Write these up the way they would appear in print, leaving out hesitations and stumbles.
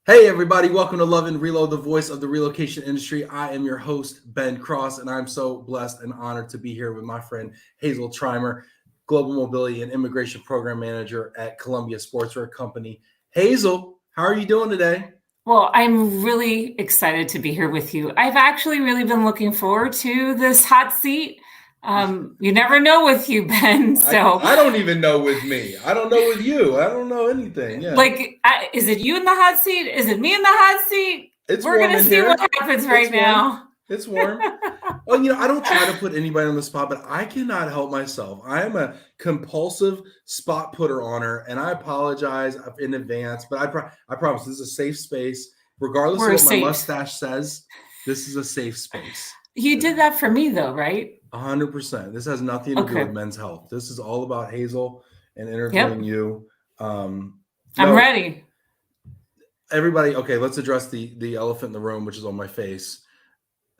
Hey everybody, welcome to Love and Reload, the voice of the relocation industry. I am your host, Ben Cross, and I'm so blessed and honored to be here with my friend Heazel Trimer, Global Mobility and Immigration Program Manager at Columbia Sportswear Company. Heazel, how are you doing today? Well, I'm really excited to be here with you. I've actually really been looking forward to this hot seat. You never know with you, Ben. So, I don't even know with me. I don't know with you. I don't know anything. Yeah. is it you in the hot seat? Is it me in the hot seat? It's We're warm going to in see here. what happens right now. It's warm. Well, I don't try to put anybody on the spot, but I cannot help myself. I am a compulsive spot putter on her, and I apologize in advance, but I promise this is a safe space. Regardless We're of what safe. my mustache says, this is a safe space. You did that for me, though, right? 100%. This has nothing to do with men's health. This is all about Heazel and interviewing you. I'm ready. Everybody, okay, let's address the elephant in the room, which is on my face.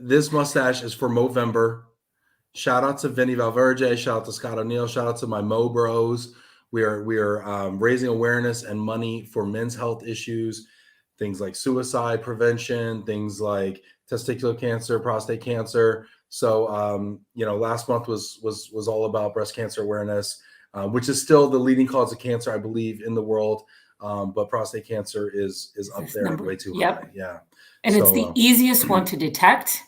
This mustache is for Movember. Shout out to Vinny Valverde. Shout out to Scott O'Neill. Shout out to my Mo Bros. We are raising awareness and money for men's health issues, things like suicide prevention, things like testicular cancer, prostate cancer. So, last month was all about breast cancer awareness, which is still the leading cause of cancer, I believe, in the world. But prostate cancer is up there way too high. Yeah. And it's the easiest one to detect.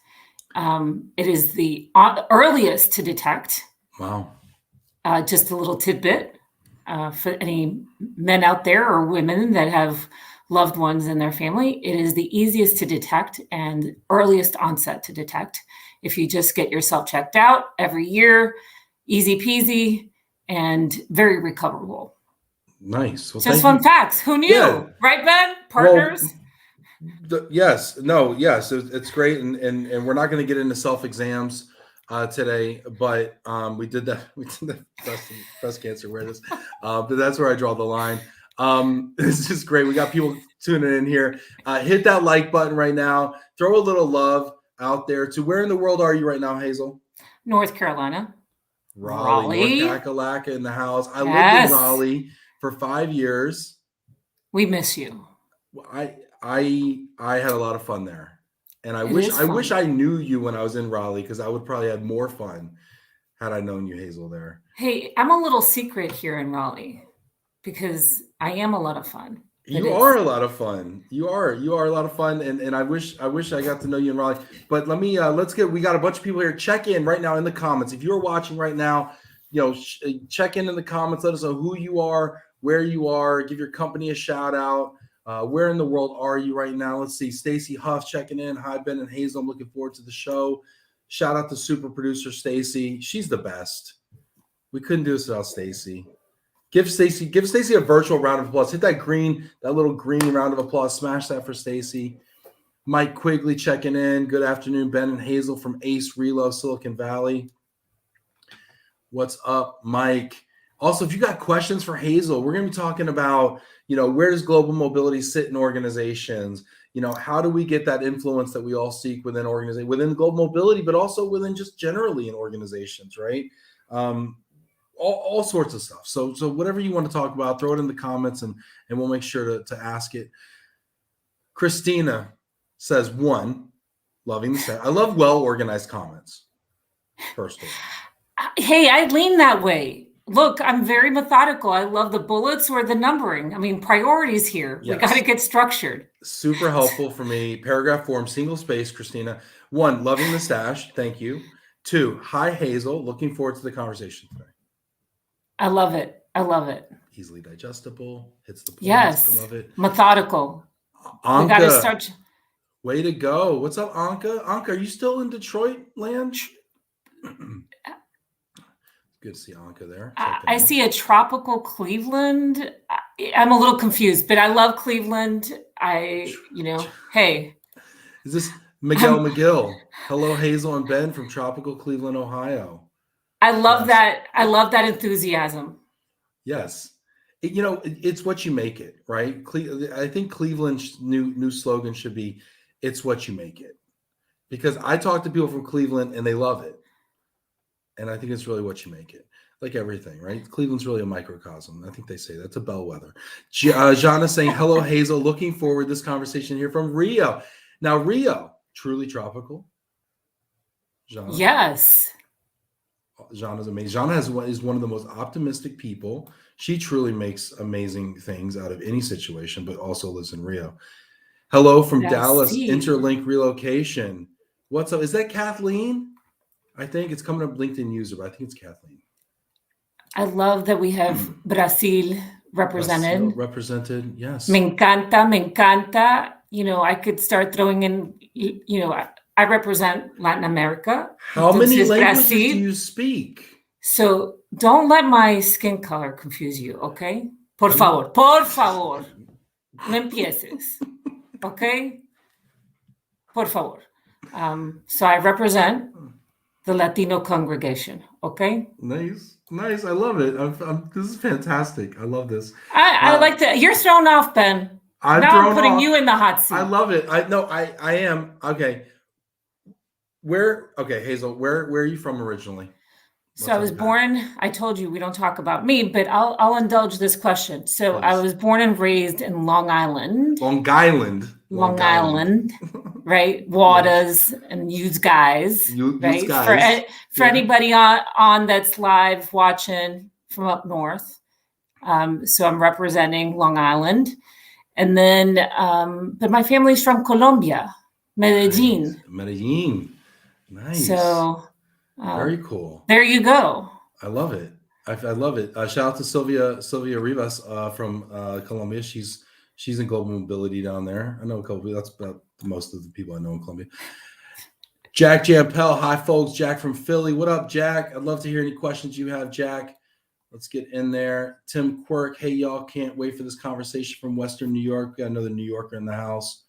It is the earliest to detect. Wow. Just a little tidbit for any men out there or women that have loved ones in their family. It is the easiest to detect and earliest onset to detect. If you just get yourself checked out every year, easy peasy and very recoverable. Nice. Well, just fun facts. Who knew? Yeah. Right, Ben? Partners? Well, yes. It's great. And we're not going to get into self-exams today, but we did that. We did the breast cancer awareness. But that's where I draw the line. It's just great. We got people tuning in here. Hit that like button right now. Throw a little love out there to where in the world are you right now, Heazel? North Carolina. Raleigh. North Kakalaka in the house. I lived in Raleigh for 5 years. We miss you. I had a lot of fun there, and I wish I knew you when I was in Raleigh, because I would probably have more fun had I known you, Heazel, there. Hey, I'm a little secret here in Raleigh because I am a lot of fun. You are a lot of fun. You are a lot of fun, and I wish I got to know you in Raleigh. But let me we got a bunch of people here. Check in right now in the comments. If you're watching right now, check in the comments. Let us know who you are, where you are. Give your company a shout out. Where in the world are you right now? Let's see. Stacy Huff checking in. Hi, Ben and Heazel. I'm looking forward to the show. Shout out to super producer Stacy. She's the best. We couldn't do this without Stacy. Give Stacy a virtual round of applause. Hit that little green round of applause. Smash that for Stacy. Mike Quigley checking in. Good afternoon, Ben and Heazel from Ace Relo, Silicon Valley. What's up, Mike? Also, if you got questions for Heazel, we're going to be talking about, where does global mobility sit in organizations? How do we get that influence that we all seek within within global mobility, but also within just generally in organizations, right? All sorts of stuff. So whatever you want to talk about, throw it in the comments and we'll make sure to ask it. Christina says, loving the set. I love well-organized comments, personally. Hey, I lean that way. Look, I'm very methodical. I love the bullets or the numbering. I mean, priorities here. Yes. We got to get structured. Super helpful for me. Paragraph form, single space, Christina. 1, loving the stash. Thank you. 2, hi, Heazel. Looking forward to the conversation today. I love it. Easily digestible. Hits the point. Yes. I love it. Methodical. Anka, we got to start. Way to go. What's up, Anka? Anka, are you still in Detroit land? Good to see Anka there. I see a tropical Cleveland. I'm a little confused, but I love Cleveland. Hey. Is this Miguel McGill? Hello, Heazel and Ben from tropical Cleveland, Ohio. I love that. I love that enthusiasm. Yes. It's what you make it, right? I think Cleveland's new slogan should be, it's what you make it. Because I talk to people from Cleveland and they love it. And I think it's really what you make it. like everything, right? Cleveland's really a microcosm. I think they say that's a bellwether. Jana saying, hello, Heazel. Looking forward to this conversation here from Rio. Now, Rio, truly tropical. Jana. Yes. Jana's amazing. Jana is one of the most optimistic people. She truly makes amazing things out of any situation, but also lives in Rio. Hello from Dallas, Interlink relocation. What's up? Is that Kathleen? I think it's coming up LinkedIn user, but I think it's Kathleen. I love that we have Brazil represented. Brazil represented, yes. Me encanta, me encanta. You know, I could start throwing in, you know, I represent Latin America. How many languages do you speak? So don't let my skin color confuse you, okay? Por favor, no empieces, okay? Por favor. So I represent the Latino congregation, okay? Nice. I love it. This is fantastic. I love this. I like that. You're thrown off, Ben. I'm putting you in the hot seat. I love it. I am. Okay. Okay, Heazel, where are you from originally? So I was born, I told you we don't talk about me, but I'll indulge this question. So Please. I was born and raised in Long Island. Long Island. Right? Waters and use guys. Right? Guys. For anybody on that's live watching from up north. So I'm representing Long Island. And then, but my family's from Colombia, Medellin. Nice. Medellin. Nice. So very cool. There you go. I love it. I love it. Shout out to Sylvia Rivas from Colombia. She's in global mobility down there. I know a couple. That's about most of the people I know in Colombia. Jack Jampel, hi folks. Jack from Philly. What up, Jack? I'd love to hear any questions you have, Jack. Let's get in there. Tim Quirk, hey y'all, can't wait for this conversation from Western New York. We got another New Yorker in the house.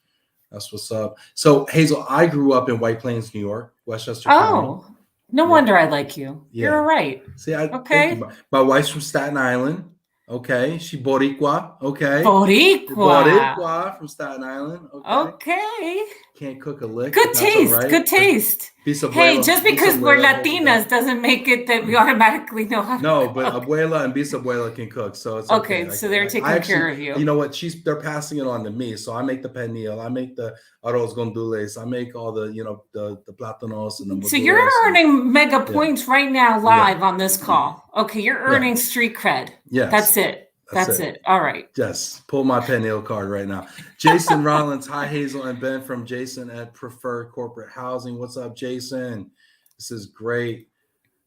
That's what's up. So Heazel, I grew up in White Plains, New York, Westchester County. No wonder I like you. Yeah. You're all right. See, okay. My wife's from Staten Island. Okay, she Boricua. Okay, Boricua from Staten Island. Okay. Can't cook a lick. Good taste. Right. Good taste. Hey, just because we're Latinas doesn't make it that we automatically know how to cook. But abuela and bisabuela can cook, so it's okay. So they're taking care of you. You know what? They're passing it on to me. So I make the pernil, I make the arroz con dulces, I make all the the plátanos and the. So you're earning mega points right now live on this call. Okay, you're earning street cred. Yes, that's it. That's it. All right. Yes. Pull my Pennil card right now. Jason Rollins. Hi, Heazel and Ben from Jason at Preferred Corporate Housing. What's up, Jason? This is great.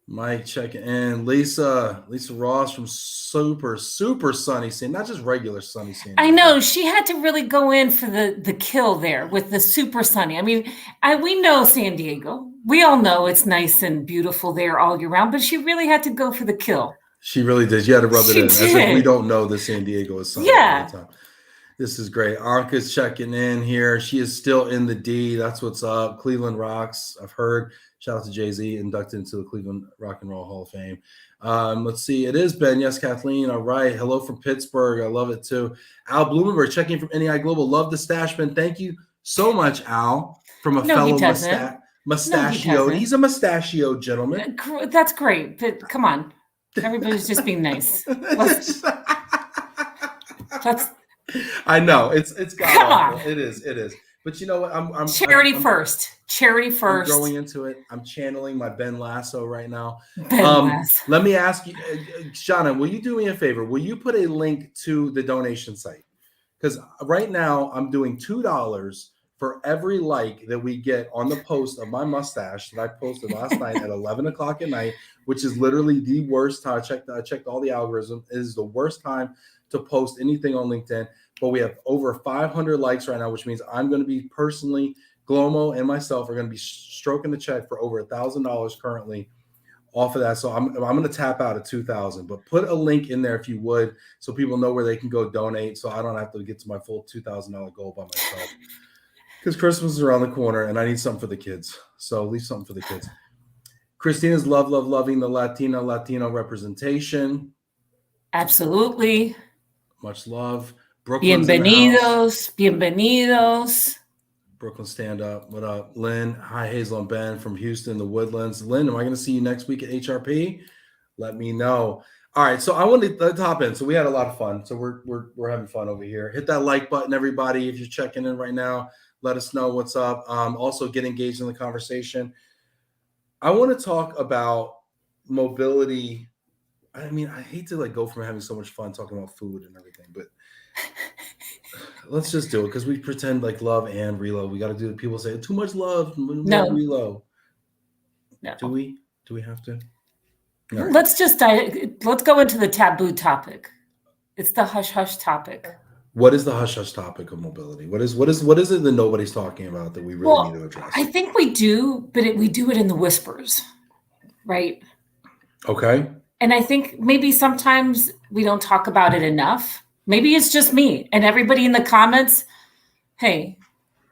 Mike checking in. Lisa Ross from super sunny scene, not just regular sunny scene. I know she had to really go in for the kill there with the super sunny. I mean, we know San Diego. We all know it's nice and beautiful there all year round, but she really had to go for the kill. She really did. You had to rub it in. As if we don't know that San Diego is sunny all the time. This is great. Anka's checking in here. She is still in the D. That's what's up. Cleveland rocks. I've heard. Shout out to Jay-Z, inducted into the Cleveland Rock and Roll Hall of Fame. Let's see. It is Ben. Yes, Kathleen. All right. Hello from Pittsburgh. I love it too. Al Blumenberg checking from NEI Global. Love the stash, Ben. Thank you so much, Al, from a fellow mustachio. He's a mustachio gentleman. That's great. But come on. Everybody's just being nice. I know it's God awful. It is. But you know what? I'm charity first. I'm growing into it. I'm channeling my Ben Lasso right now. Lasso. Let me ask you, Shauna, will you do me a favor? Will you put a link to the donation site? Because right now I'm doing $2 for every like that we get on the post of my mustache that I posted last night at 11 o'clock at night, which is literally the worst time. I checked all the algorithms. It is the worst time to post anything on LinkedIn. But we have over 500 likes right now, which means I'm going to be personally, Glomo and myself are going to be stroking the check for over $1,000 currently off of that. So I'm going to tap out at 2,000. But put a link in there if you would, so people know where they can go donate. So I don't have to get to my full $2,000 goal by myself. Because Christmas is around the corner and I need something for the kids. So leave something for the kids. Christina's loving the Latino representation. Absolutely. Much love. Brooklyn's Bienvenidos. Brooklyn, stand up. What up? Lynn. Hi, Heazel and Ben from Houston, the Woodlands. Lynn, am I going to see you next week at HRP? let me know. All right, so I want to hop in. So we had a lot of fun. So we're having fun over here. Hit that like button, everybody. If you're checking in right now, let us know what's up. Also, get engaged in the conversation. I want to talk about mobility. I mean, I hate to like go from having so much fun talking about food and everything, but let's just do it because we pretend like love and reload. We got to do it. People say too much love, no reload. No. Do we have to? Right. Let's go into the taboo topic. It's the hush hush topic. What is the hush hush topic of mobility? What is it that nobody's talking about that we really need to address? I think we do, but we do it in the whispers, right? Okay. And I think maybe sometimes we don't talk about it enough. Maybe it's just me and everybody in the comments. Hey,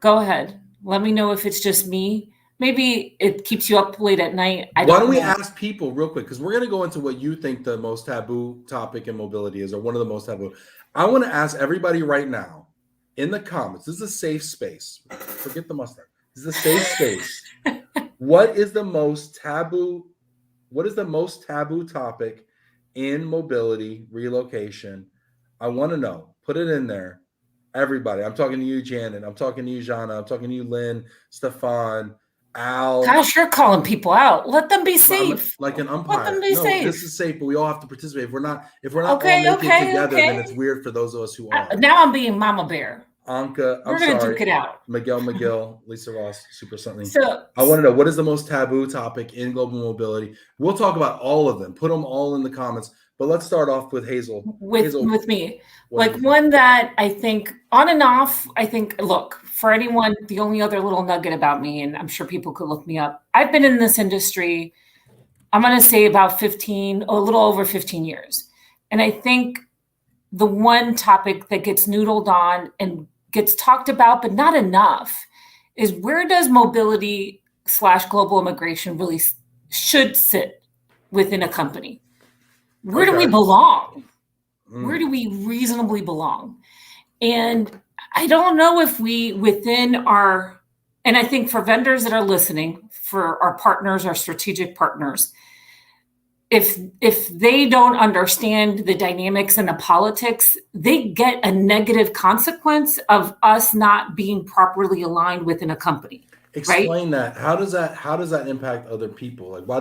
go ahead. Let me know if it's just me. Maybe it keeps you up late at night. Why don't we ask people real quick? Because we're going to go into what you think the most taboo topic in mobility is, or one of the most taboo. I want to ask everybody right now in the comments. This is a safe space. Forget the mustache. This is a safe space. What is the most taboo? What is the most taboo topic in mobility relocation? I want to know. Put it in there. Everybody. I'm talking to you, Janet. I'm talking to you, Jana. I'm talking to you, Lynn, Stefan, Al. Gosh, you're calling people out. Let them be safe. Like an umpire. Let them be safe. This is safe, but we all have to participate. If we're not all making it together, then it's weird for those of us who are. Now I'm being Mama Bear. Anka, we're going to duke it out. Miguel, Lisa Ross, super something. So I want to know, what is the most taboo topic in global mobility? We'll talk about all of them. Put them all in the comments. But let's start off with Heazel. With me. Like one that I think on and off, look, for anyone, the only other little nugget about me, and I'm sure people could look me up. I've been in this industry, I'm going to say about a little over 15 years. And I think the one topic that gets noodled on and gets talked about, but not enough, is where does mobility / global immigration really should sit within a company? Where do we belong? Where do we reasonably belong? And I don't know if we within our, and I think for vendors that are listening, for our partners, our strategic partners, if they don't understand the dynamics and the politics, they get a negative consequence of us not being properly aligned within a company. Explain that. How does that impact other people? Like, why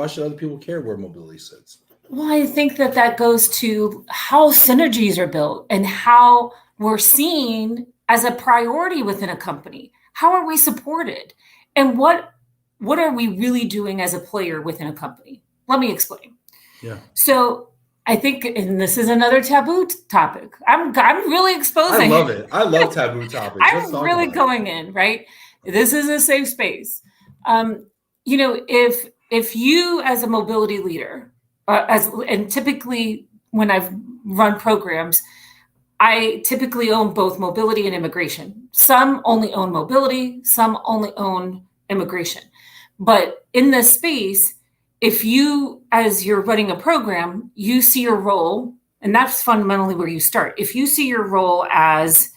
should other people care where mobility sits? Well, I think that goes to how synergies are built and how we're seen as a priority within a company. How are we supported? And what are we really doing as a player within a company? Let me explain. Yeah. So I think, and this is another taboo topic. I'm really exposing. I love it. I love taboo topics. I'm really going in, right? This is a safe space. If you as a mobility leader, and typically when I've run programs, I typically own both mobility and immigration. Some only own mobility, some only own immigration. But in this space, if you, as you're running a program, you see your role, and that's fundamentally where you start. If you see your role as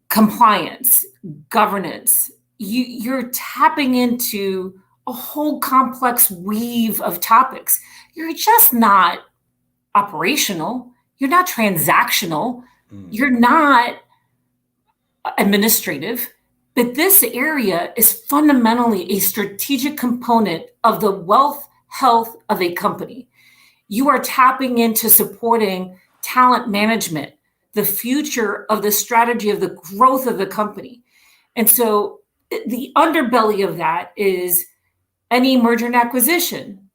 compliance, governance, you're tapping into a whole complex weave of topics. You're just not operational. You're not transactional. You're not administrative. But this area is fundamentally a strategic component of the wealth health of a company. You are tapping into supporting talent management, the future of the strategy of the growth of the company. And so the underbelly of that is any merger and acquisition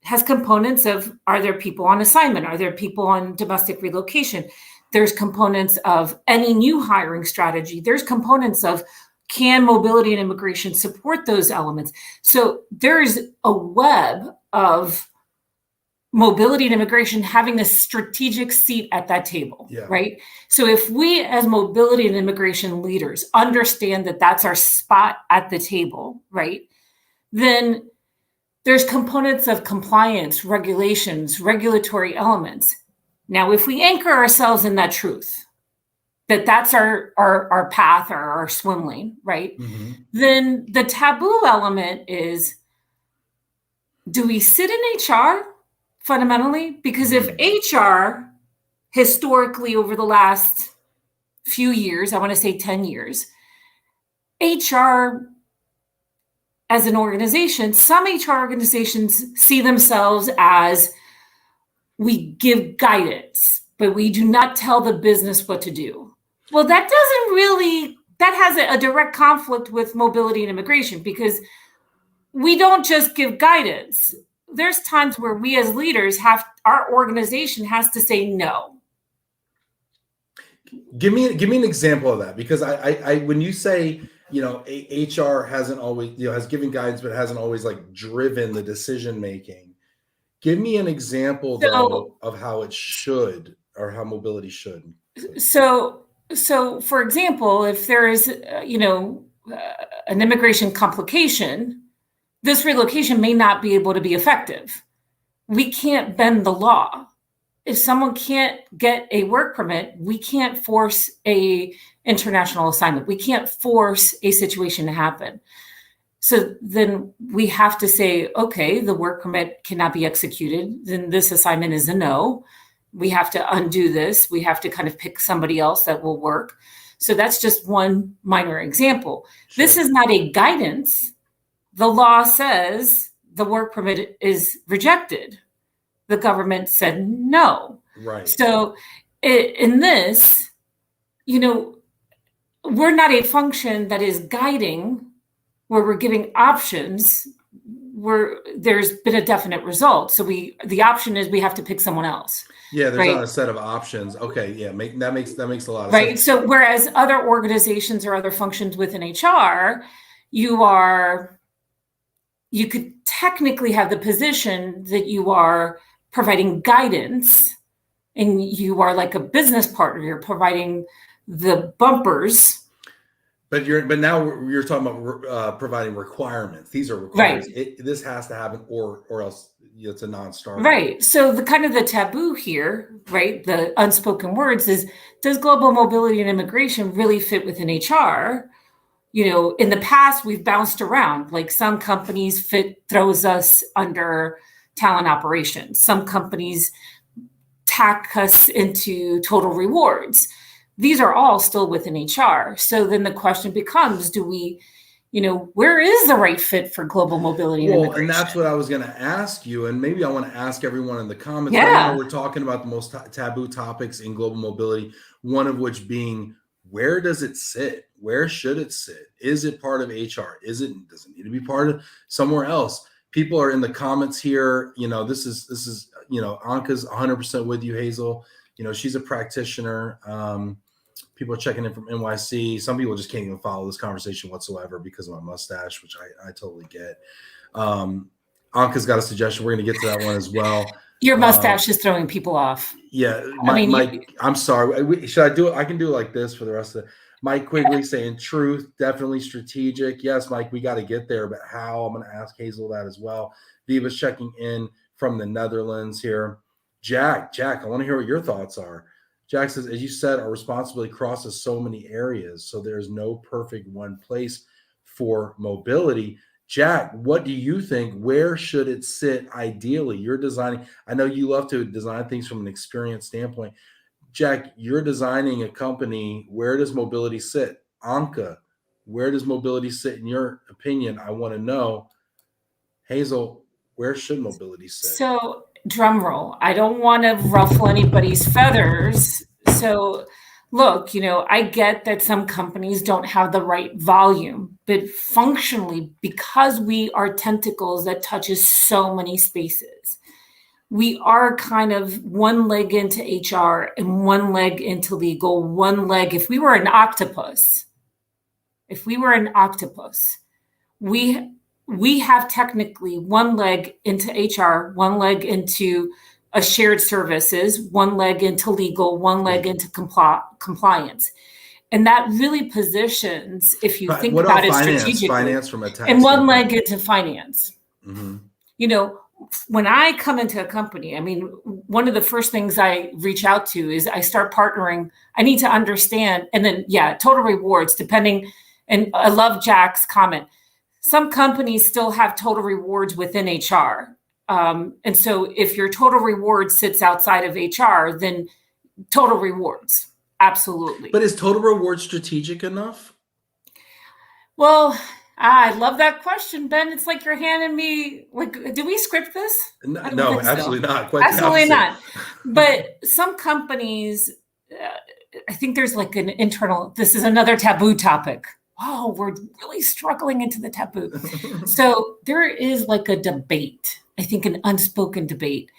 has components of, are there people on assignment? Are there people on domestic relocation? There's components of any new hiring strategy. There's components of, can mobility and immigration support those elements? So there's a web of mobility and immigration having a strategic seat at that table, right? So if we as mobility and immigration leaders understand that that's our spot at the table, right? Then there's components of compliance, regulations, regulatory elements. Now, if we anchor ourselves in that truth, that's our path or our swim lane, right? Mm-hmm. Then the taboo element is, do we sit in HR fundamentally? Because if HR historically over the last few years, I want to say 10 years, HR as an organization, some HR organizations see themselves as we give guidance, but we do not tell the business what to do. Well, that has a direct conflict with mobility and immigration, because we don't just give guidance. There's times where we as leaders our organization has to say no. Give me an example of that, because I when you say, HR hasn't always, has given guidance, but hasn't always like driven the decision making. Give me an example though of how it should, or how mobility should. So for example, if there is, an immigration complication, this relocation may not be able to be effective. We can't bend the law. If someone can't get a work permit, we can't force a international assignment. We can't force a situation to happen. So then we have to say, okay, the work permit cannot be executed. Then this assignment is a no. We have to undo this. We have to kind of pick somebody else that will work. So that's just one minor example. Sure. This is not a guidance. The law says the work permit is rejected. The government said no. Right. So in this, we're not a function that is guiding, where we're giving options, where there's been a definite result. So the option is we have to pick someone else. Yeah, there's not a set of options. Okay, yeah, that makes a lot of sense. Right. So whereas other organizations or other functions within HR, you could technically have the position that you are providing guidance, and you are like a business partner. You're providing the bumpers. But now you're talking about providing requirements. These are requirements. Right. This has to happen, or else it's a non-starter. Right. So the taboo here, right, the unspoken words is, does global mobility and immigration really fit within HR? In the past, we've bounced around. Like some companies throws us under talent operations. Some companies tack us into total rewards. These are all still within HR. So then the question becomes, do we, where is the right fit for global mobility and immigration? And that's what I was going to ask you. And maybe I want to ask everyone in the comments. Yeah. Right now we're talking about the most taboo topics in global mobility, one of which being, where does it sit? Where should it sit? Is it part of HR? Does it need to be part of somewhere else? People are in the comments here. This is Anka's 100% with you, Heazel. She's a practitioner. People are checking in from NYC. Some people just can't even follow this conversation whatsoever because of my mustache, which I totally get. Anka's got a suggestion. We're going to get to that one as well. Your mustache is throwing people off. Yeah. Mike, I'm sorry. Should I do it? I can do it like this for the rest of it. Mike Quigley saying truth, definitely strategic. Yes, Mike, we got to get there, but how? I'm going to ask Heazel that as well. Viva's checking in from the Netherlands here. Jack, I want to hear what your thoughts are. Jack says, as you said, our responsibility crosses so many areas, so there's no perfect one place for mobility. Jack, what do you think? Where should it sit ideally? You're designing. I know you love to design things from an experience standpoint. Jack, you're designing a company. Where does mobility sit? Anka, where does mobility sit in your opinion? I want to know. Heazel, where should mobility sit? So, drum roll. I don't want to ruffle anybody's feathers. So, look, I get that some companies don't have the right volume, but functionally, because we are tentacles that touches so many spaces, we are kind of one leg into HR and one leg into legal, one leg. If we were an octopus, we have technically one leg into HR, one leg into a shared services, one leg into legal, one leg into compliance. And that really positions, if you think about it strategically, finance from a tax and one leg into finance. Mm-hmm. When I come into a company, one of the first things I reach out to is I start partnering. I need to understand, and then, total rewards, depending. And I love Jack's comment. Some companies still have total rewards within HR. And so if your total reward sits outside of HR, then total rewards. Absolutely. But is total reward strategic enough? Well, I love that question, Ben. It's like you're handing me, like, do we script this? No, absolutely not. Quite absolutely the not. But some companies, I think there's like an internal, this is another taboo topic. Oh, we're really struggling into the taboo. So there is like a debate, I think an unspoken debate.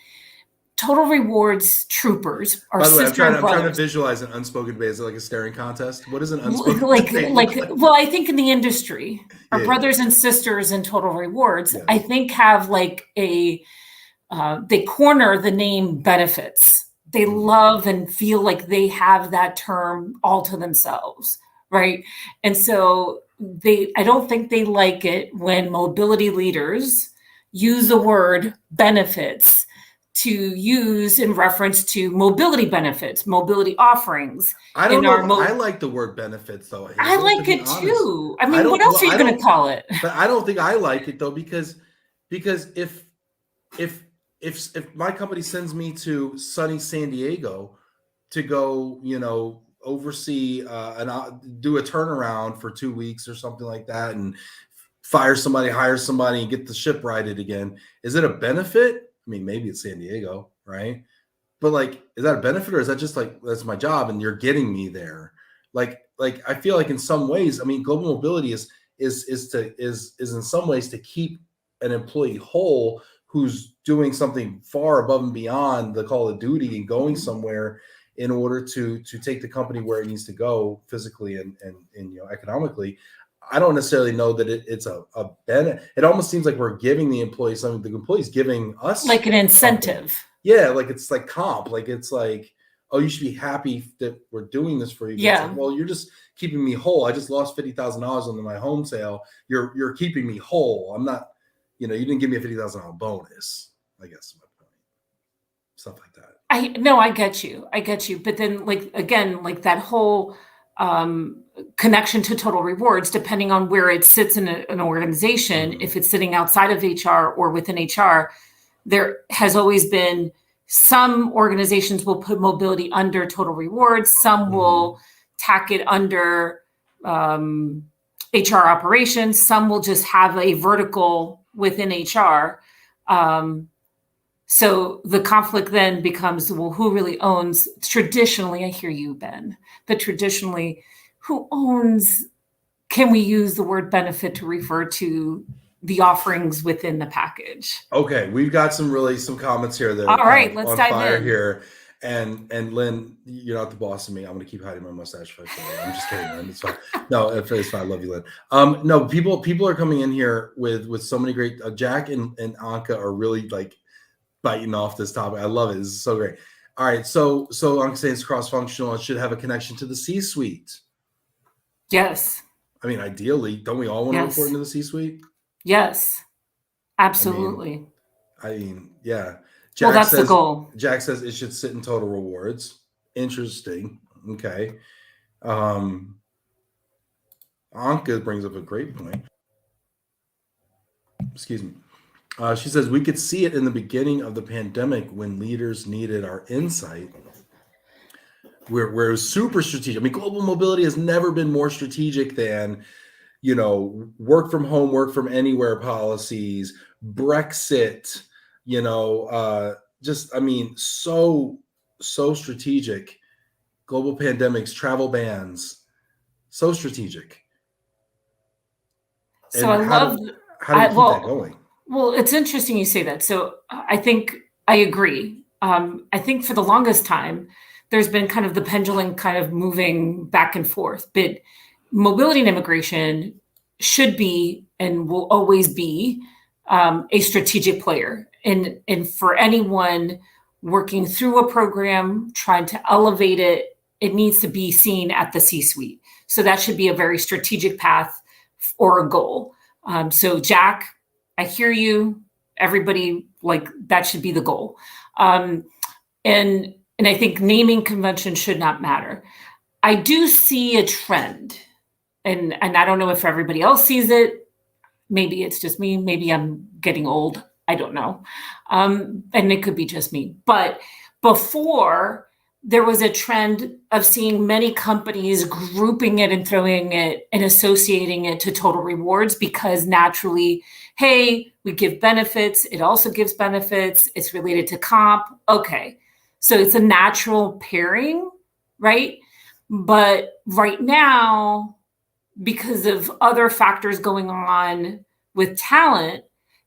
Total rewards troopers are By the way, sister and I'm trying to brothers. visualize an unspoken debate. Is it like a staring contest? What is an unspoken debate? Well, I think in the industry, our Yeah, brothers and sisters in total rewards, Yes. I think have like they corner the name benefits. They love and feel like they have that term all to themselves, right? And so I don't think they like it when mobility leaders use the word benefits to use in reference to mobility benefits, mobility offerings. I don't know. I like the word benefits though. Heazel, I like it honest. too. I mean, what else are you going to call it? But I don't think I like it though, because if my company sends me to sunny San Diego to go, oversee and do a turnaround for 2 weeks or something like that, and fire somebody, hire somebody, and get the ship righted again, is it a benefit? I mean, maybe it's San Diego, right? But like, is that a benefit, or is that just like, that's my job and you're getting me there? Like I feel like in some ways, I mean, global mobility is in some ways to keep an employee whole who's doing something far above and beyond the call of duty and going somewhere in order to take the company where it needs to go physically and economically. I don't necessarily know that it's a benefit. It almost seems like we're giving the employee something. The employee's giving us like an incentive. Something. Yeah, like it's like comp. Like it's like, oh, you should be happy that we're doing this for you. Yeah. Like, well, you're just keeping me whole. I just lost $50,000 on my home sale. You're keeping me whole. I'm not. You didn't give me a $50,000 bonus. I guess is my point. Stuff like that. I get you. But then, like, again, like that whole connection to total rewards, depending on where it sits in an organization, if it's sitting outside of HR or within HR, there has always been some organizations will put mobility under total rewards. Some will tack it under HR operations. Some will just have a vertical within HR. So the conflict then becomes, well, who really owns? Traditionally, I hear you, Ben, but traditionally, who owns? Can we use the word benefit to refer to the offerings within the package? Okay, we've got some comments here that all are right, let's dive fire in here. And Lynn, you're not the boss of me. I'm going to keep hiding my mustache. I'm just kidding, Lynn. It's fine. No, it's fine. I love you, Lynn. No, people are coming in here with so many great. Jack and Anka are really like biting off this topic. I love it. This is so great. All right, so Anka saying it's cross-functional. It should have a connection to the C-suite. Yes. I mean, ideally, don't we all want to report into the C-suite? Yes, absolutely. I mean, yeah. Well, that's the goal. Jack says it should sit in total rewards. Interesting. Okay. Anka brings up a great point. Excuse me. She says we could see it in the beginning of the pandemic when leaders needed our insight. Where it was super strategic. I mean, global mobility has never been more strategic than, work from home, work from anywhere policies, Brexit, so strategic. Global pandemics, travel bans, so strategic. So I love how do we keep that going? Well, it's interesting you say that. So I think I agree. I think for the longest time, there's been kind of the pendulum kind of moving back and forth, but mobility and immigration should be and will always be a strategic player. And for anyone working through a program, trying to elevate it, it needs to be seen at the C-suite. So that should be a very strategic path or a goal. So Jack, I hear you. Everybody, like, that should be the goal. And I think naming convention should not matter. I do see a trend, and I don't know if everybody else sees it. Maybe it's just me. Maybe I'm getting old. I don't know. And it could be just me. But before, there was a trend of seeing many companies grouping it and throwing it and associating it to total rewards, because naturally, hey, we give benefits. It also gives benefits. It's related to comp. Okay. So it's a natural pairing, right? But right now, because of other factors going on with talent,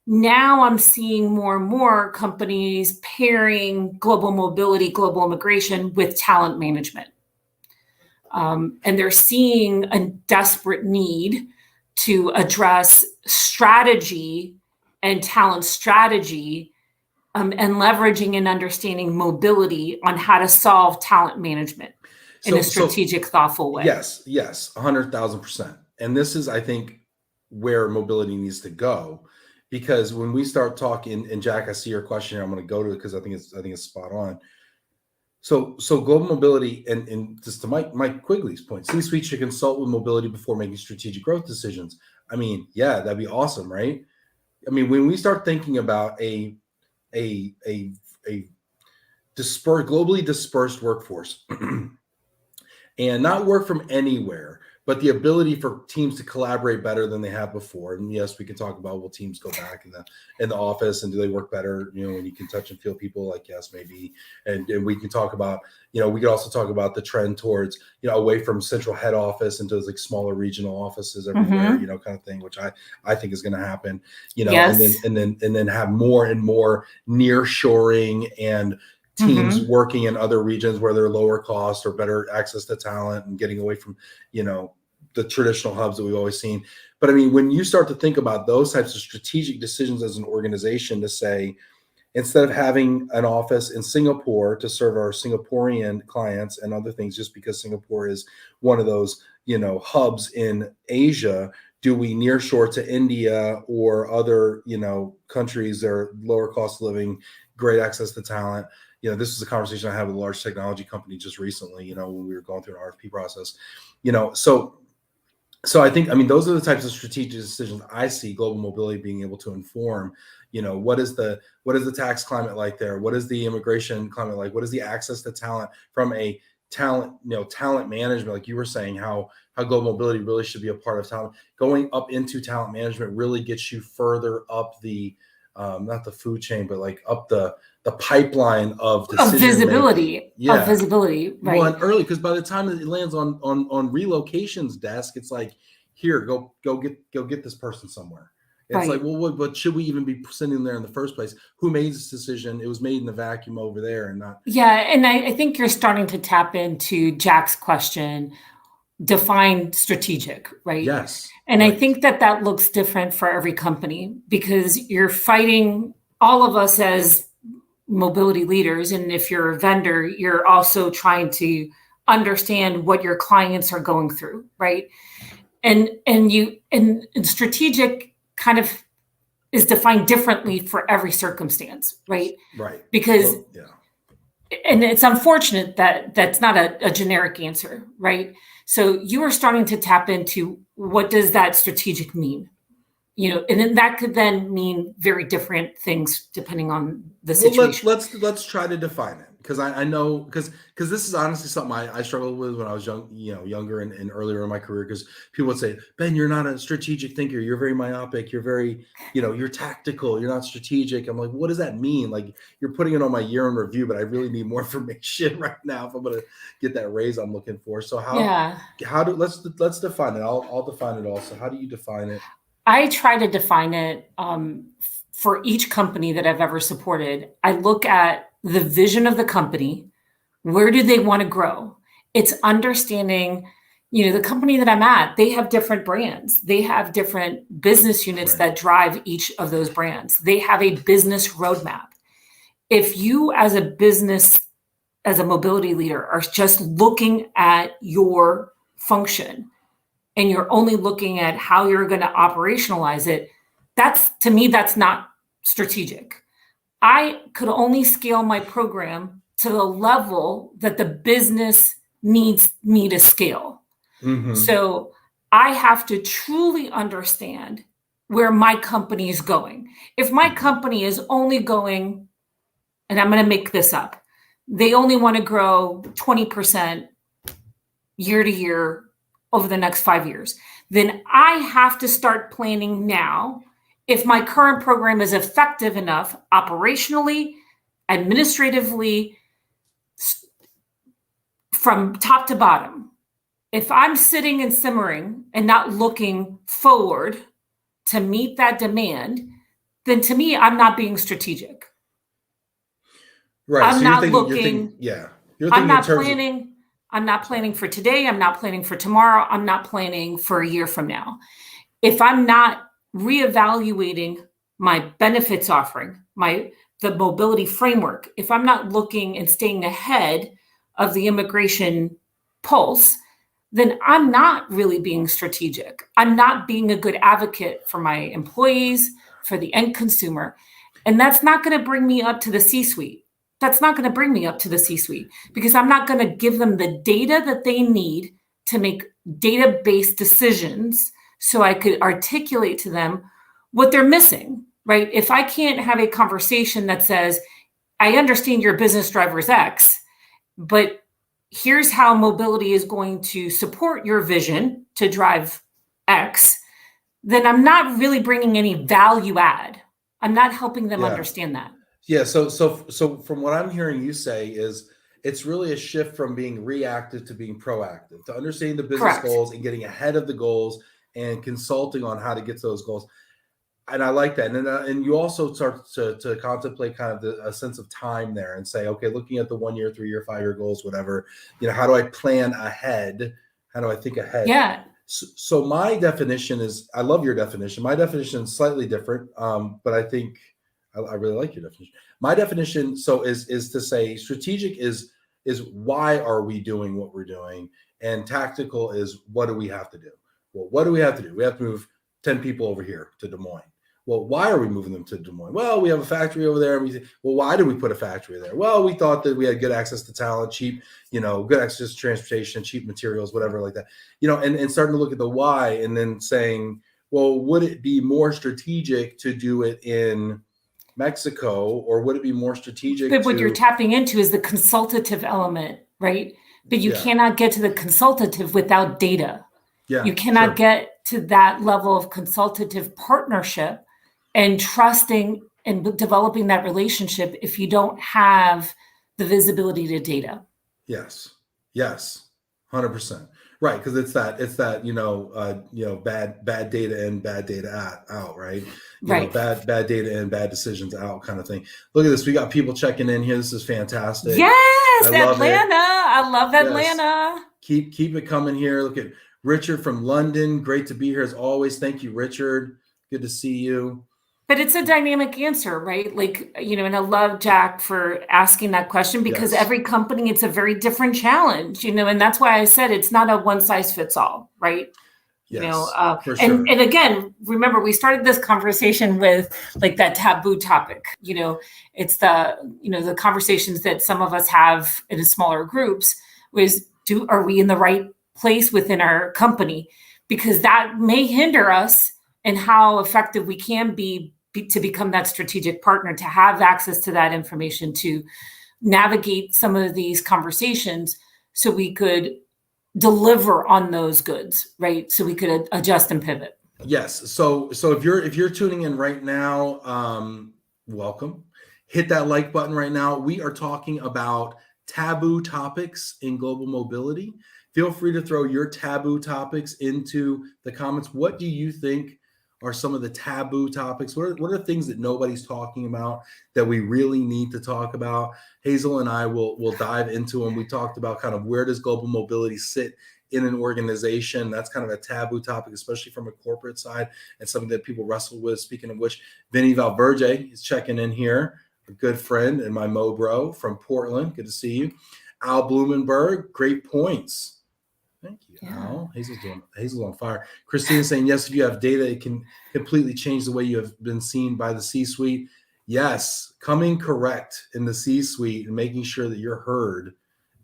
now I'm seeing more and more companies pairing global mobility, global immigration with talent management. And they're seeing a desperate need to address strategy and talent strategy, and leveraging and understanding mobility on how to solve talent management in a strategic, thoughtful way. Yes, 100,000%. And this is, I think, where mobility needs to go. Because when we start talking, and Jack, I see your question here. I'm going to go to it because I think it's spot on. So global mobility, and just to Mike Quigley's point, C-suite should consult with mobility before making strategic growth decisions. I mean, yeah, that'd be awesome, right? I mean, when we start thinking about a globally dispersed workforce, and not work from anywhere, but the ability for teams to collaborate better than they have before. And yes, we can talk about, will teams go back in the office, and do they work better, when you can touch and feel people? Like, yes, maybe. And we can talk about, we could also talk about the trend towards, away from central head office into those like smaller regional offices everywhere, kind of thing, which I think is going to happen, Yes. and then have more and more near shoring and teams working in other regions where they're lower cost or better access to talent, and getting away from, the traditional hubs that we've always seen. But I mean, when you start to think about those types of strategic decisions as an organization, to say, instead of having an office in Singapore to serve our Singaporean clients and other things, just because Singapore is one of those, hubs in Asia, do we nearshore to India or other, countries that are lower cost of living, great access to talent? This is a conversation I had with a large technology company just recently, when we were going through an RFP process, so I think, those are the types of strategic decisions I see global mobility being able to inform. What is the tax climate like there? What is the immigration climate like? What is the access to talent from a talent management? Like you were saying, how global mobility really should be a part of talent. Going up into talent management really gets you further up the, not the food chain, but like up the pipeline of visibility, yeah. of visibility, right? Well, and early, because by the time it lands on relocation's desk, it's like, here, go get this person somewhere. It's right. Like, well, but should we even be sending them there in the first place? Who made this decision? It was made in the vacuum over there, and not. Yeah, and I think you're starting to tap into Jack's question. Define strategic, right? Yes. And right. I think that looks different for every company, because you're fighting, all of us as mobility leaders, and if you're a vendor, you're also trying to understand what your clients are going through, right? And strategic kind of is defined differently for every circumstance, right? Right. Because and it's unfortunate that that's not a generic answer, right? So you are starting to tap into, what does that strategic mean? And then that could then mean very different things depending on the situation. Well, let's try to define it, because I know, because this is honestly something I struggled with when I was younger and earlier in my career, because people would say, Ben, you're not a strategic thinker. You're very myopic. You're very, you're tactical. You're not strategic. I'm like, what does that mean? Like, you're putting it on my year in review, but I really need more information right now if I'm going to get that raise I'm looking for. So let's define it. I'll define it also. How do you define it? I try to define it for each company that I've ever supported. I look at the vision of the company. Where do they want to grow? It's understanding, the company that I'm at, they have different brands. They have different business units that drive each of those brands. They have a business roadmap. If you as a business, as a mobility leader, are just looking at your function, and you're only looking at how you're going to operationalize it, to me, that's not strategic. I could only scale my program to the level that the business needs me to scale. So I have to truly understand where my company is going. If my company is only going, and I'm going to make this up, they only want to grow 20% year to year over the next 5 years, then I have to start planning now if my current program is effective enough operationally, administratively, from top to bottom. If I'm sitting and simmering and not looking forward to meet that demand, then to me, I'm not being strategic. Right. I'm So not you're looking, thinking, yeah. You're I'm thinking in not terms planning. I'm not planning for today. I'm not planning for tomorrow. I'm not planning for a year from now. If I'm not reevaluating my benefits offering, the mobility framework, if I'm not looking and staying ahead of the immigration pulse, then I'm not really being strategic. I'm not being a good advocate for my employees, for the end consumer. And that's not going to bring me up to the C-suite. That's not going to bring me up to the C-suite because I'm not going to give them the data that they need to make data-based decisions so I could articulate to them what they're missing, right? If I can't have a conversation that says, I understand your business driver is X, but here's how mobility is going to support your vision to drive X, then I'm not really bringing any value add. I'm not helping them understand that. Yeah. So from what I'm hearing you say is it's really a shift from being reactive to being proactive, to understanding the business goals and getting ahead of the goals and consulting on how to get to those goals. And I like that. And you also start to contemplate kind of a sense of time there and say, okay, looking at the 1 year, 3 year, 5 year goals, whatever, how do I plan ahead? How do I think ahead? Yeah. So my definition is, I love your definition. My definition is slightly different, but I think I really like your definition. My definition, is to say strategic is why are we doing what we're doing, and tactical is what do we have to do. Well, what do we have to do? We have to move 10 people over here to Des Moines. Well, why are we moving them to Des Moines? Well, we have a factory over there. And we say, well, why did we put a factory there? Well, we thought that we had good access to talent, cheap, good access to transportation, cheap materials, whatever like that. And starting to look at the why and then saying, well, would it be more strategic to do it in Mexico, or would it be more strategic? But what you're tapping into is the consultative element, right? But you cannot get to the consultative without data. Yeah, you cannot get to that level of consultative partnership and trusting and developing that relationship if you don't have the visibility to data. Yes, 100%. Right, because it's that bad data in, bad data out, right? Right. Bad data in, bad decisions out, kind of thing. Look at this. We got people checking in here. This is fantastic. Yes, Atlanta. I love Atlanta. Yes. Keep it coming here. Look at Richard from London. Great to be here as always. Thank you, Richard. Good to see you. But it's a dynamic answer, right? And I love Jack for asking that question because every company, it's a very different challenge, and that's why I said it's not a one size fits all, right? Yes, for sure. And again, remember, we started this conversation with that taboo topic. It's the conversations that some of us have in smaller groups are we in the right place within our company? Because that may hinder us in how effective we can be to become that strategic partner, to have access to that information, to navigate some of these conversations so we could deliver on those goods, right? So we could adjust and pivot. Yes. So if you're tuning in right now, welcome. Hit that like button right now. We are talking about taboo topics in global mobility. Feel free to throw your taboo topics into the comments. What do you think are some of the taboo topics? What are things that nobody's talking about that we really need to talk about? Heazel and I will dive into them. We talked about kind of where does global mobility sit in an organization. That's kind of a taboo topic, especially from a corporate side, and something that people wrestle with. Speaking of which, Vinny Valverde is checking in here, a good friend and my Mo bro from Portland. Good to see you. Al Blumenberg, great points. Thank you, Al. Heazel's on fire. Christina's saying, yes, if you have data, it can completely change the way you have been seen by the C-suite. Yes, coming correct in the C-suite and making sure that you're heard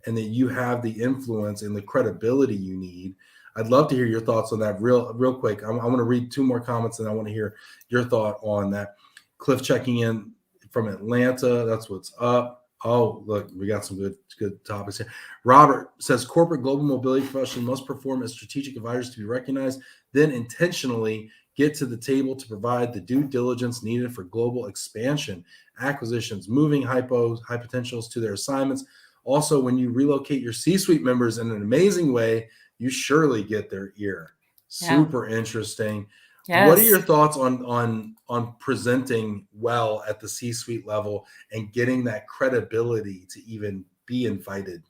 and that you have the influence and the credibility you need. I'd love to hear your thoughts on that real quick. I want to read 2 more comments, and I want to hear your thought on that. Cliff checking in from Atlanta. That's what's up. Oh, look, we got some good topics here. Robert says corporate global mobility professionals must perform as strategic advisors to be recognized, then intentionally get to the table to provide the due diligence needed for global expansion, acquisitions, moving high potentials to their assignments. Also, when you relocate your C-suite members in an amazing way, you surely get their ear. Super interesting. Yes. What are your thoughts on presenting well at the C-suite level and getting that credibility to even be invited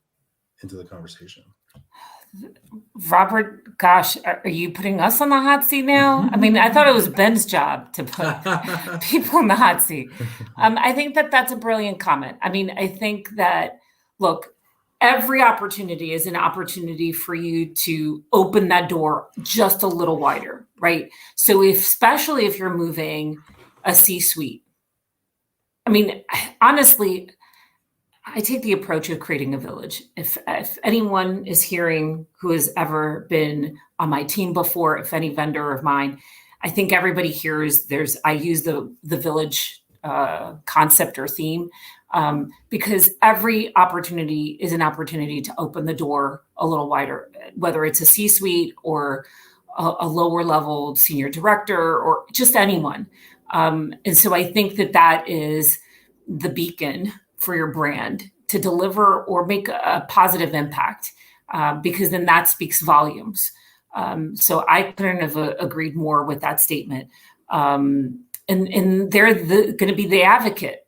into the conversation? Robert, gosh, are you putting us on the hot seat now? I mean, I thought it was Ben's job to put people in the hot seat. I think that's a brilliant comment. I mean, I think that, look, every opportunity is an opportunity for you to open that door just a little wider, right? So especially if you're moving a C-suite, I mean, honestly, I take the approach of creating a village. If anyone is hearing who has ever been on my team before, if any vendor of mine, I think everybody hears I use the village concept or theme because every opportunity is an opportunity to open the door a little wider, whether it's a C-suite or a lower level senior director or just anyone. And so I think that is the beacon for your brand to deliver or make a positive impact, because then that speaks volumes. So I couldn't have agreed more with that statement. And they're going to be the advocate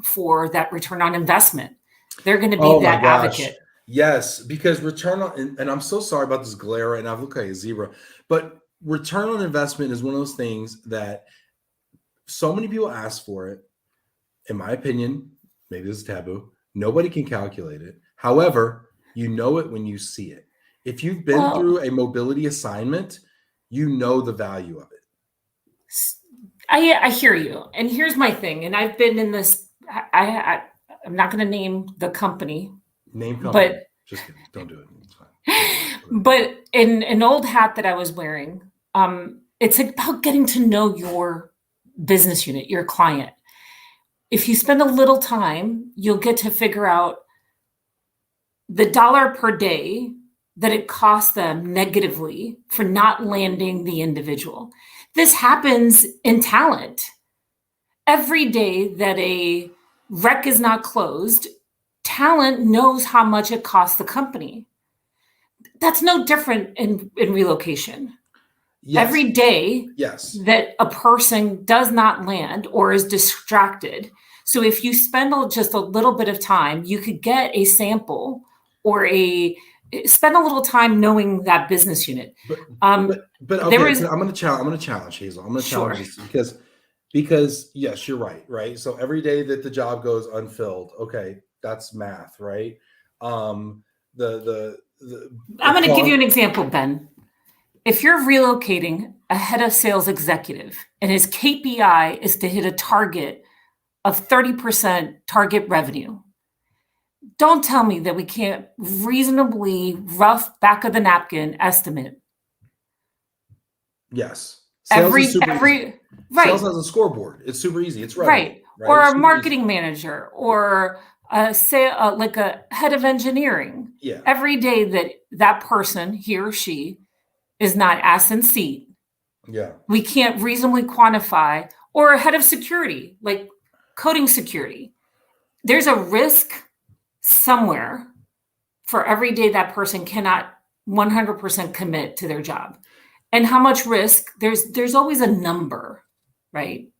for that return on investment. They're going to be that advocate. Yes, because return on, and I'm so sorry about this glare right now. I look like a zebra, but return on investment is one of those things that so many people ask for it. In my opinion, maybe this is taboo. Nobody can calculate it. However, you know it when you see it. If you've been through a mobility assignment, you know the value of it. I hear you. And here's my thing. And I've been in this, I'm not going to name the company. Name company. But just kidding. Don't do it. It's fine. But in an old hat that I was wearing, it's about getting to know your business unit, your client. If you spend a little time, you'll get to figure out the dollar per day that it costs them negatively for not landing the individual. This happens in talent. Every day that a rec is not closed, talent knows how much it costs the company. That's no different in relocation. Yes. Every day that a person does not land or is distracted. So if you spend just a little bit of time, you could get a sample or spend a little time knowing that business unit. But okay, I'm going to challenge Heazel. I'm going to challenge this because yes, you're right. So every day that the job goes unfilled, okay, that's math, right? I'm going to give you an example, Ben. If you're relocating a head of sales executive and his KPI is to hit a target of 30% target revenue, don't tell me that we can't reasonably rough back of the napkin estimate. Yes. Sales right. Sales has a scoreboard. It's super easy. It's revenue, right. Or a marketing manager or like a head of engineering. Yeah. Every day that person, he or she, is not ass in seat. Yeah. We can't reasonably quantify, or a head of security, like coding security. There's a risk somewhere for every day that person cannot 100% commit to their job. And how much risk? There's always a number, right?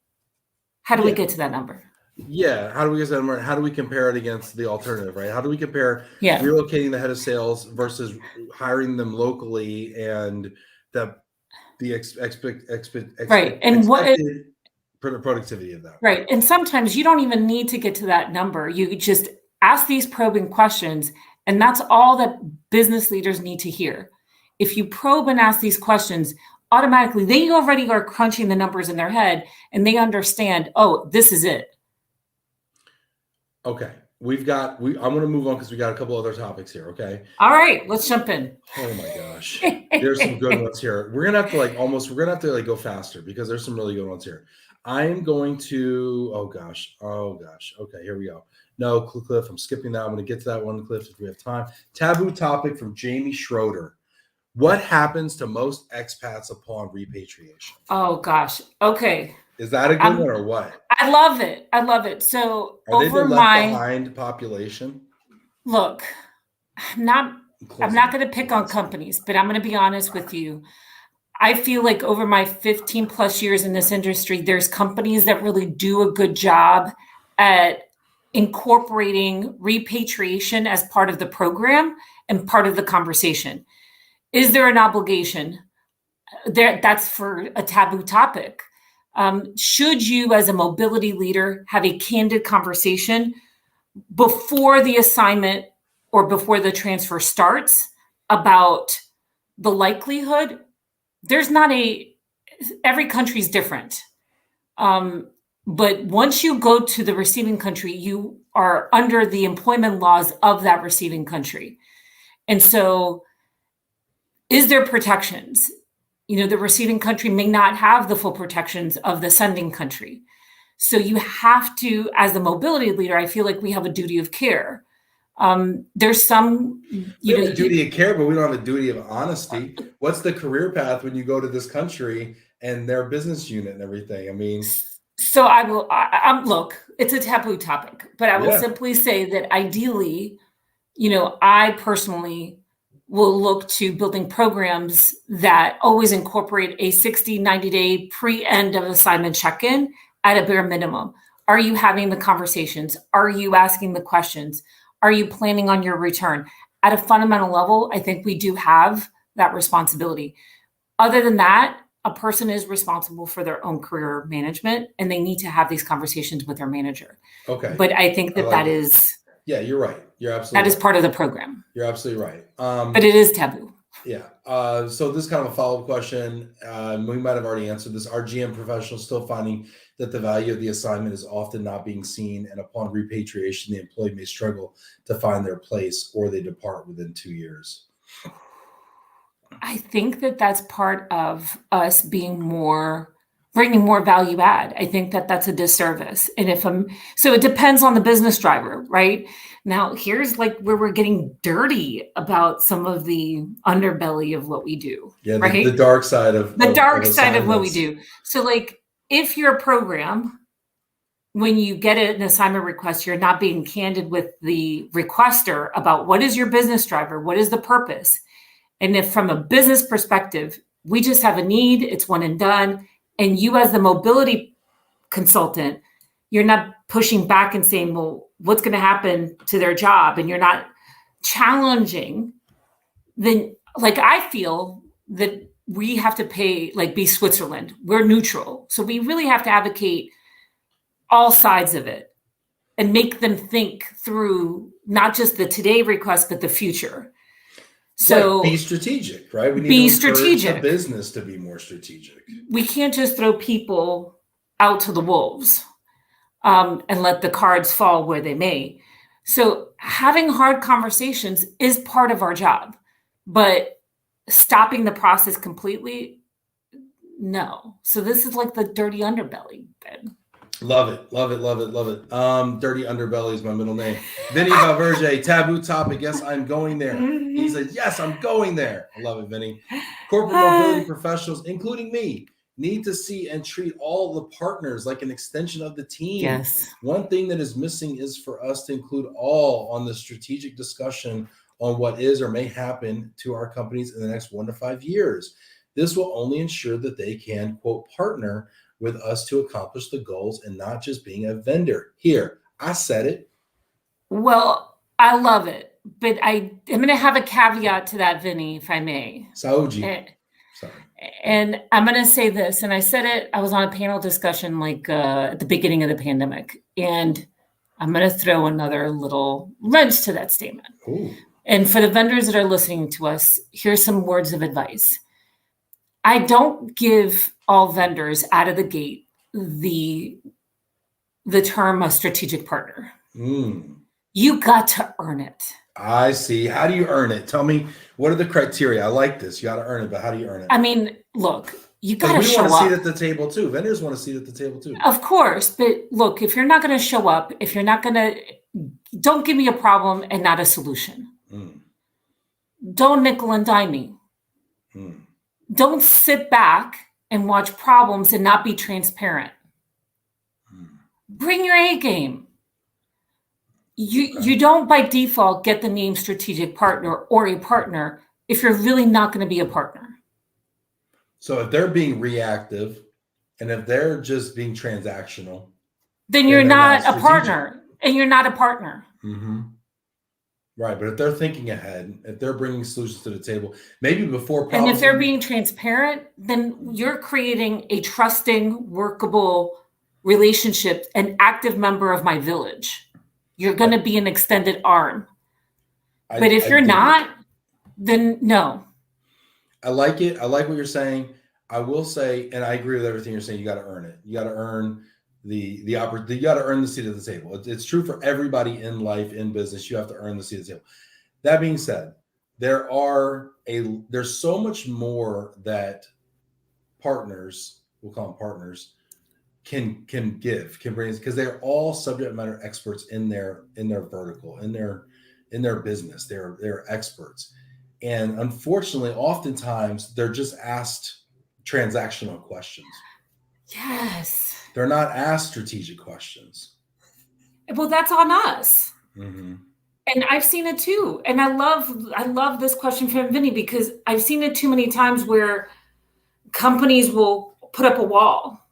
How do we get to that number? Yeah. How do we get to that number? How do we compare it against the alternative, right? How do we compare relocating the head of sales versus hiring them locally and the right. And productivity of that? Right. And sometimes you don't even need to get to that number. You just ask these probing questions, and that's all that business leaders need to hear. If you probe and ask these questions, automatically they already are crunching the numbers in their head and they understand, oh, this is it. Okay. I'm going to move on because we got a couple other topics here. Okay. All right, let's jump in. Oh my gosh. There's some good ones here. We're going to have to go faster because there's some really good ones here. I'm going to, oh gosh. Okay, here we go. No, Cliff, I'm skipping that. I'm going to get to that one, Cliff, if we have time. Taboo topic from Jamie Schroeder. What happens to most expats upon repatriation? Oh gosh. Okay. Is that a good one or what? I love it. So are they the left behind population? Look, I'm not going to pick on companies, but I'm going to be honest with you. I feel like over my 15 plus years in this industry, there's companies that really do a good job at incorporating repatriation as part of the program and part of the conversation. Is there an obligation? That's for a taboo topic. Should you, as a mobility leader, have a candid conversation before the assignment or before the transfer starts about the likelihood? Every country is different. But once you go to the receiving country, you are under the employment laws of that receiving country. And so is there protections? The receiving country may not have the full protections of the sending country. So you have to, as a mobility leader, I feel like we have a duty of care. There's some, we have a duty of care, but we don't have a duty of honesty. What's the career path when you go to this country and their business unit and everything? I mean, so look, it's a taboo topic, but I will simply say that ideally, I personally will look to building programs that always incorporate a 60, 90-day pre-end of assignment check-in at a bare minimum. Are you having the conversations? Are you asking the questions? Are you planning on your return? At a fundamental level, I think we do have that responsibility. Other than that, a person is responsible for their own career management, and they need to have these conversations with their manager. Okay. But I think that is... Yeah, you're right. You're absolutely That is part of the program. You're absolutely right. But it is taboo. Yeah. So this is kind of a follow-up question. We might have already answered this. Are GM professionals still finding that the value of the assignment is often not being seen, and upon repatriation, the employee may struggle to find their place or they depart within 2 years? I think that's part of us bringing more value add. I think that's a disservice. And so it depends on the business driver, right? Now, here's where we're getting dirty about some of the underbelly of what we do. Yeah, right? The dark side of what we do. So if you're a program, when you get an assignment request, you're not being candid with the requester about what is your business driver, what is the purpose. And if from a business perspective, we just have a need, it's one and done, and you as the mobility consultant, you're not pushing back and saying, well, what's going to happen to their job? And you're not challenging, then I feel that we have to be Switzerland. We're neutral. So we really have to advocate all sides of it and make them think through not just the today request, but the future. So be strategic, right? We need to encourage the business to be more strategic. We can't just throw people out to the wolves and let the cards fall where they may. So having hard conversations is part of our job, but stopping the process completely, no. So this is the dirty underbelly, Ben. Love it. Dirty Underbelly is my middle name. Vinny Valverge, taboo topic. Yes, I'm going there. He said, yes, I'm going there. I love it, Vinny. Corporate mobility professionals, including me, need to see and treat all the partners like an extension of the team. Yes. One thing that is missing is for us to include all on the strategic discussion on what is or may happen to our companies in the next 1 to 5 years. This will only ensure that they can, quote, partner with us to accomplish the goals and not just being a vendor. Here, I said it. Well, I love it, but I'm going to have a caveat to that, Vinny, if I may. Sorry. And I'm going to say this, and I said it, I was on a panel discussion at the beginning of the pandemic, and I'm going to throw another little wrench to that statement. Ooh. And for the vendors that are listening to us, here's some words of advice. I don't give all vendors out of the gate the term a strategic partner. You got to earn it. I see. How do you earn it? Tell me, what are the criteria? I like this. You got to earn it, but how do you earn it? I mean, look, you got to we show want to up. see it at the table too. Vendors want to see it at the table too. Of course, but look, if you're not going to show up, if you're not going to, don't give me a problem and not a solution. Don't nickel and dime me. Don't sit back and watch problems and not be transparent. Bring your A game. You don't by default get the name strategic partner or a partner if you're really not going to be a partner. So if they're being reactive and if they're just being transactional, then you're not a partner, and you're not a partner. Right. But if they're thinking ahead, if they're bringing solutions to the table, maybe before problems. And if they're being transparent, then you're creating a trusting, workable relationship, an active member of my village. You're going to be an extended arm. But if you're not, then no. I like it. I like what you're saying. I will say, and I agree with everything you're saying, you got to earn it. You got to earn the opportunity. You got to earn the seat at the table. It's true for everybody in life, in business. You have to earn the seat at the table. That being said, there's so much more that partners, we'll call them partners, can bring, because they're all subject matter experts in their vertical, in their business. They're experts. And unfortunately, oftentimes they're just asked transactional questions. Yes. They're not asked strategic questions. Well, that's on us. And I've seen it too. And I love this question from Vinny, because I've seen it too many times where companies will put up a wall.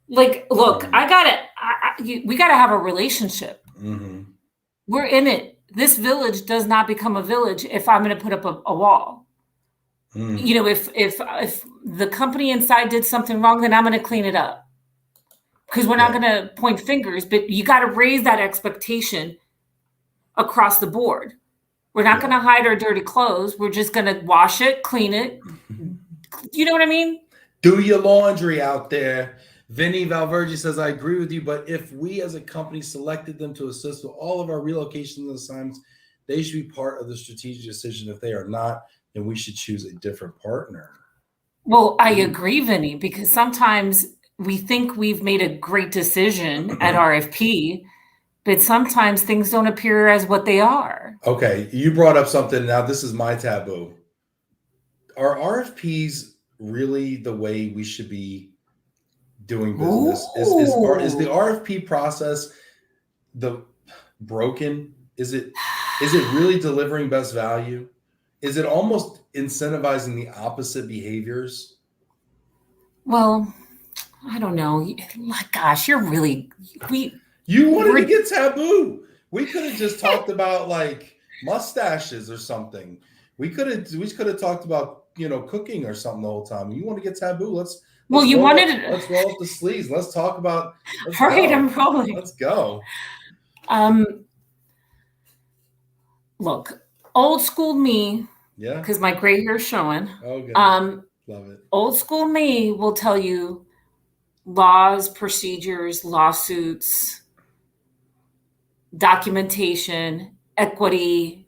Like, look, we gotta have a relationship. We're in it. This village does not become a village if I'm going to put up a wall. You know, if the company inside did something wrong, then I'm going to clean it up, because we're not going to point fingers, but you got to raise that expectation across the board. We're not going to hide our dirty clothes. We're just going to wash it, clean it. You know what I mean? Do your laundry out there. Vinny Valvergi says, I agree with you, but if we as a company selected them to assist with all of our relocations and assignments, they should be part of the strategic decision. If they are not, then we should choose a different partner. Well, I agree, Vinny, because sometimes we think we've made a great decision at RFP, but sometimes things don't appear as what they are. Okay, you brought up something. Now, this is my taboo. Are RFPs really the way we should be doing business? Is the RFP process broken? Is it really delivering best value? Is it almost incentivizing the opposite behaviors? Well, I don't know. Gosh, you're really you wanted to get taboo. We could have just talked about like mustaches or something. We could have talked about, cooking or something the whole time. You want to get taboo? Let's roll up the sleeves. Let's talk about. I'm rolling. Let's go. Look, old school me. Yeah. Because my gray hair's showing. Oh, good. Love it. Old school me will tell you laws, procedures, lawsuits, documentation, equity.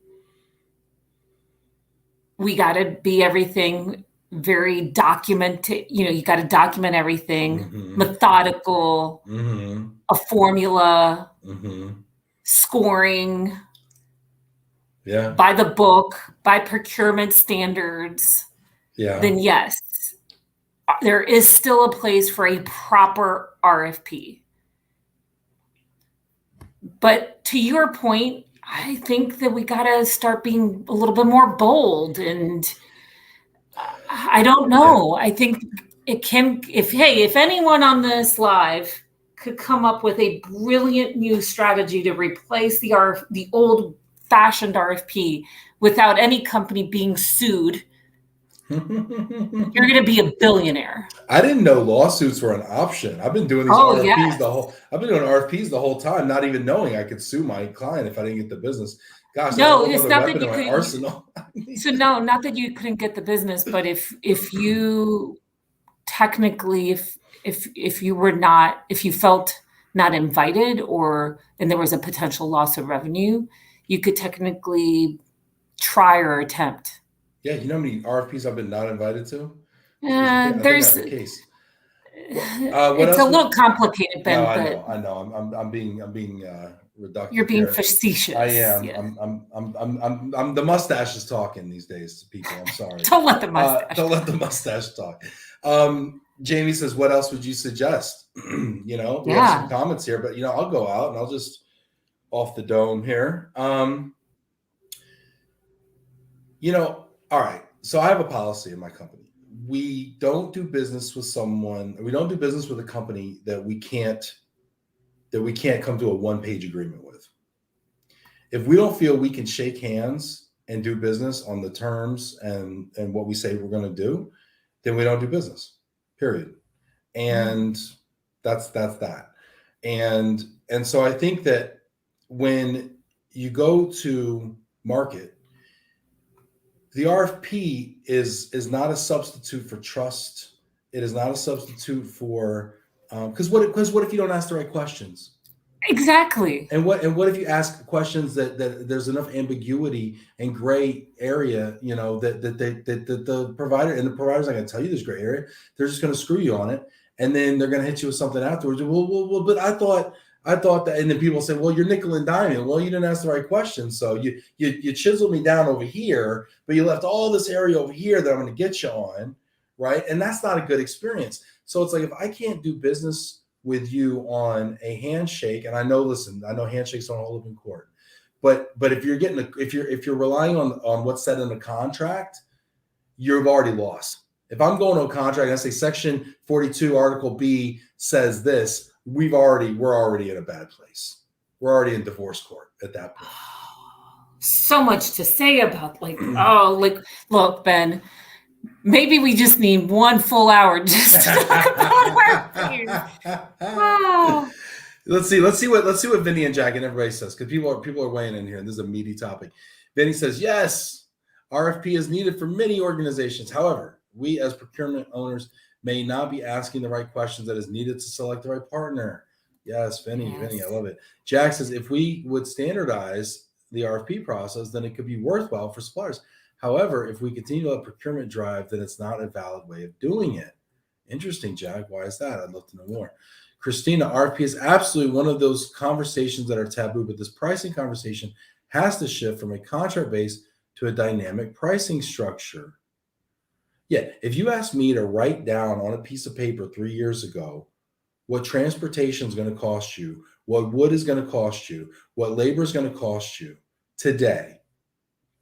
We got to be everything very documented. You got to document everything, methodical, a formula, scoring. Yeah. By the book, by procurement standards. Yeah. Then yes, there is still a place for a proper RFP. But to your point, I think that we got to start being a little bit more bold, and I don't know. I think it can, if anyone on this live could come up with a brilliant new strategy to replace the old fashioned RFP without any company being sued, you're going to be a billionaire. I didn't know lawsuits were an option. I've been doing these RFPs I've been doing RFPs the whole time, not even knowing I could sue my client if I didn't get the business. Gosh, no, it's not that you could. Arsenal. So no, not that you couldn't get the business, but if you technically, if you felt not invited and there was a potential loss of revenue, you could technically try or attempt. Yeah, you know how many RFPs I've been not invited to? I think I have a case. What it's else a little complicated, Ben. No, but I know. I'm being reductive. you're being here. facetious. I am. Yeah. I'm the mustache is talking these days to people. I'm sorry. Don't let the mustache. Don't let the mustache talk. Jamie says, "What else would you suggest?" We have some comments here, but I'll go out and I'll just off the dome here. All right. So I have a policy in my company. We don't do business with a company that we can't come to a one-page agreement with. If we don't feel we can shake hands and do business on the terms and what we say we're going to do, then we don't do business, period. And that's that. And so I think that when you go to market, the RFP is not a substitute for trust. It is not a substitute for because what if you don't ask the right questions? Exactly. And what if you ask questions that there's enough ambiguity and gray area, that the provider and the provider's not going to tell you there's gray area. They're just going to screw you on it, and then they're going to hit you with something afterwards. Well, but I thought that, and then people say, well, you're nickel and diming. Well, you didn't ask the right questions. So you chiseled me down over here, but you left all this area over here that I'm going to get you on, right? And that's not a good experience. So it's like, if I can't do business with you on a handshake, and I know handshakes don't hold up in court, but if you're relying on what's said in the contract, you've already lost. If I'm going to a contract and I say Section 42, Article B says this, we're already in a bad place. We're already in divorce court at that point. So much to say about look, Ben, maybe we just need one full hour just to talk about RFPs. Oh. Let's see what Vinny and Jack and everybody says, because people are weighing in here, and this is a meaty topic. Vinny says, yes, RFP is needed for many organizations. However, we as procurement owners may not be asking the right questions that is needed to select the right partner. Yes, Vinny, I love it. Jack says, if we would standardize the RFP process, then it could be worthwhile for suppliers. However, if we continue to let procurement drive, then it's not a valid way of doing it. Interesting, Jack. Why is that? I'd love to know more. Christina, RFP is absolutely one of those conversations that are taboo, but this pricing conversation has to shift from a contract base to a dynamic pricing structure. Yeah, if you asked me to write down on a piece of paper 3 years ago what transportation is going to cost you, what wood is going to cost you, what labor is going to cost you today,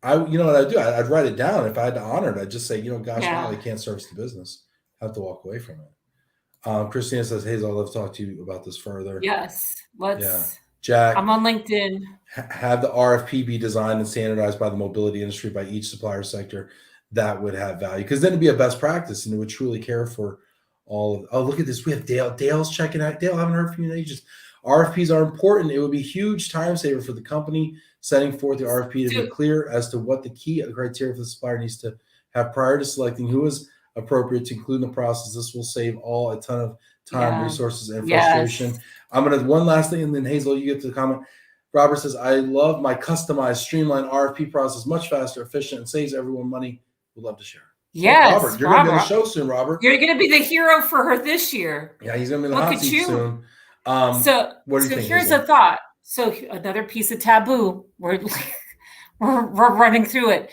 you know what I'd do? I'd write it down. If I had to honor it, I'd just say, wow, they can't service the business. I have to walk away from it. Christina says, Heazel, I'd love to talk to you about this further. Yes, let's. Jack, I'm on LinkedIn. Have the RFP be designed and standardized by the mobility industry, by each supplier sector. That would have value, because then it'd be a best practice and it would truly care for all of. Oh, look at this. We have Dale. Dale's checking out. Dale, I haven't heard from you in ages. RFPs are important. It would be a huge time saver for the company setting forth the RFP to be clear as to what the key criteria for the supplier needs to have prior to selecting who is appropriate to include in the process. This will save all a ton of time, resources, and frustration. Yes. I'm going to one last thing, and then Heazel, you get to the comment. Robert says, I love my customized, streamlined RFP process, much faster, efficient, and saves everyone money. We'd love to share. Yes, Robert, you're going to be on the show soon, Robert. You're going to be the hero for her this year. Yeah, he's going to be in the hot seat soon. So what do you think? Here's a thought. So another piece of taboo. We're running through it.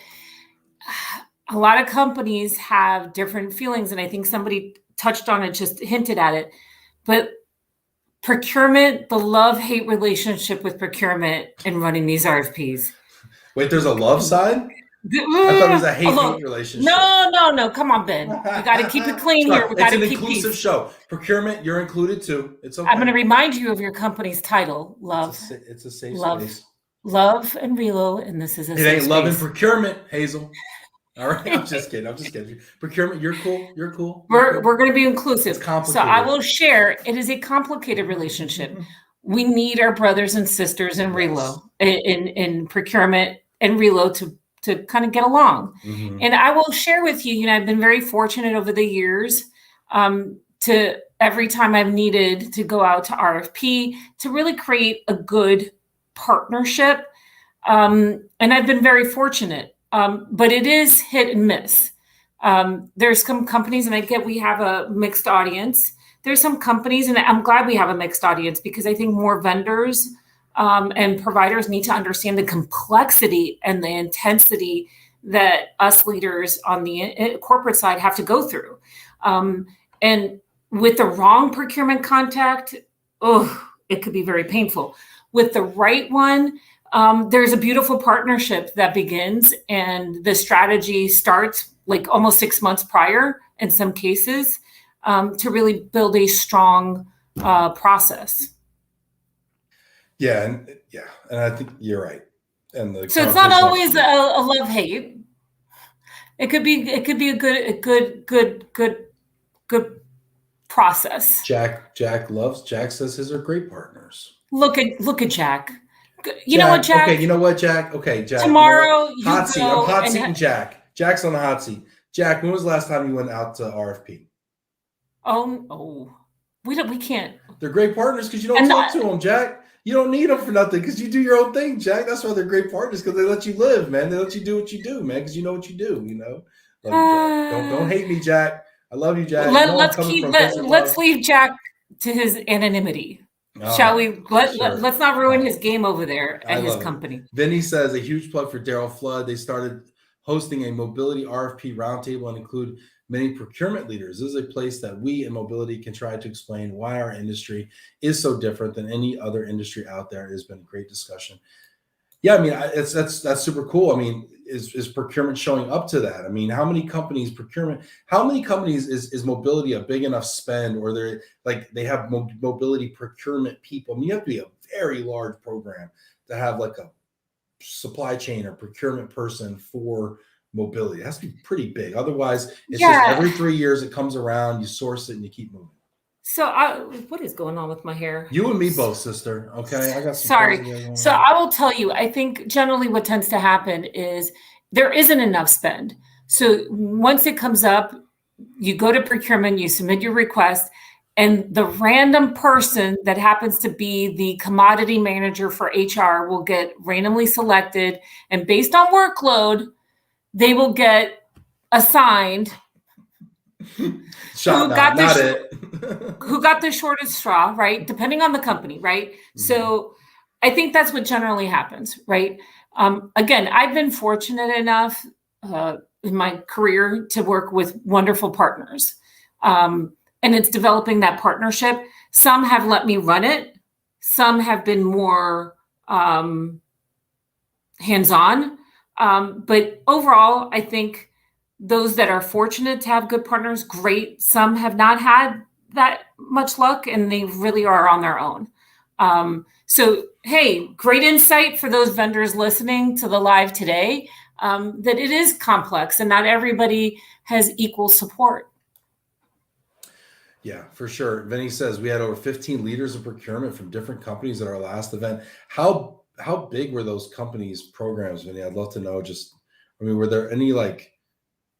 A lot of companies have different feelings, and I think somebody touched on it, just hinted at it. But procurement, the love-hate relationship with procurement and running these RFPs. Wait, there's a love side? I thought it was a hate relationship. No. Come on, Ben. We got to keep it clean here. We got to keep It's an inclusive show. Procurement, you're included too. It's okay. I'm going to remind you of your company's title, Love. It's a safe space. Love and Relo, and this is a safe space. It ain't love and space. Procurement, Heazel. All right, I'm just kidding. Procurement, you're cool. We're going to be inclusive. It's complicated. So I will share. It is a complicated relationship. We need our brothers and sisters in Relo, in procurement and Relo to kind of get along. Mm-hmm. And I will share with you, I've been very fortunate over the years to every time I've needed to go out to RFP to really create a good partnership. And I've been very fortunate, but it is hit and miss. There's some companies, and I get we have a mixed audience. There's some companies, and I'm glad we have a mixed audience because I think more vendors and providers need to understand the complexity and the intensity that us leaders on the corporate side have to go through. And with the wrong procurement contact, it could be very painful. With the right one, there's a beautiful partnership that begins, and the strategy starts like almost 6 months prior in some cases to really build a strong process. Yeah, and I think you're right. And so it's not always a love-hate. It could be a good process. Jack says his are great partners. Look at Jack. You know what, Jack? Okay, you know what, Jack? Okay, Jack. Tomorrow you know hot seat. I'm hot seating Jack. Jack's on the hot seat. Jack, when was the last time you went out to RFP? We can't. They're great partners because you don't talk to them, Jack. You don't need them for nothing because you do your own thing, Jack. That's why they're great partners, because they let you live, man. They let you do what you do, man, because you know what you do. You know. Love you, Jack. Don't hate me, Jack. I love you, Jack. Let's leave Jack to his anonymity. Shall we? Let's not ruin his game over there at his company. Vinny says, a huge plug for Daryl Flood. They started hosting a mobility RFP roundtable and include many procurement leaders. This is a place that we in mobility can try to explain why our industry is so different than any other industry out there. It has been a great discussion. Yeah, I mean, that's super cool. I mean, is procurement showing up to that? I mean, how many companies is mobility a big enough spend, or they have mobility procurement people? I mean, you have to be a very large program to have like a supply chain or procurement person for mobility. It has to be pretty big. Otherwise, it's just every 3 years it comes around, you source it, and you keep moving. So what is going on with my hair? You and me both, sister. Okay, I got some. Sorry. So I will tell you, I think generally what tends to happen is there isn't enough spend. So once it comes up, you go to procurement, you submit your request, and the random person that happens to be the commodity manager for HR will get randomly selected, and based on workload, they will get assigned who got the shortest straw, right? Depending on the company, right? Mm-hmm. So I think that's what generally happens, right? Again, I've been fortunate enough in my career to work with wonderful partners. And it's developing that partnership. Some have let me run it. Some have been more hands-on. But overall, I think those that are fortunate to have good partners, great. Some have not had that much luck, and they really are on their own. So, hey, great insight for those vendors listening to the live today, that it is complex and not everybody has equal support. Yeah, for sure. Vinny says we had over 15 leaders of procurement from different companies at our last event. How big were those companies' programs, Vinny? I'd love to know. Were there any like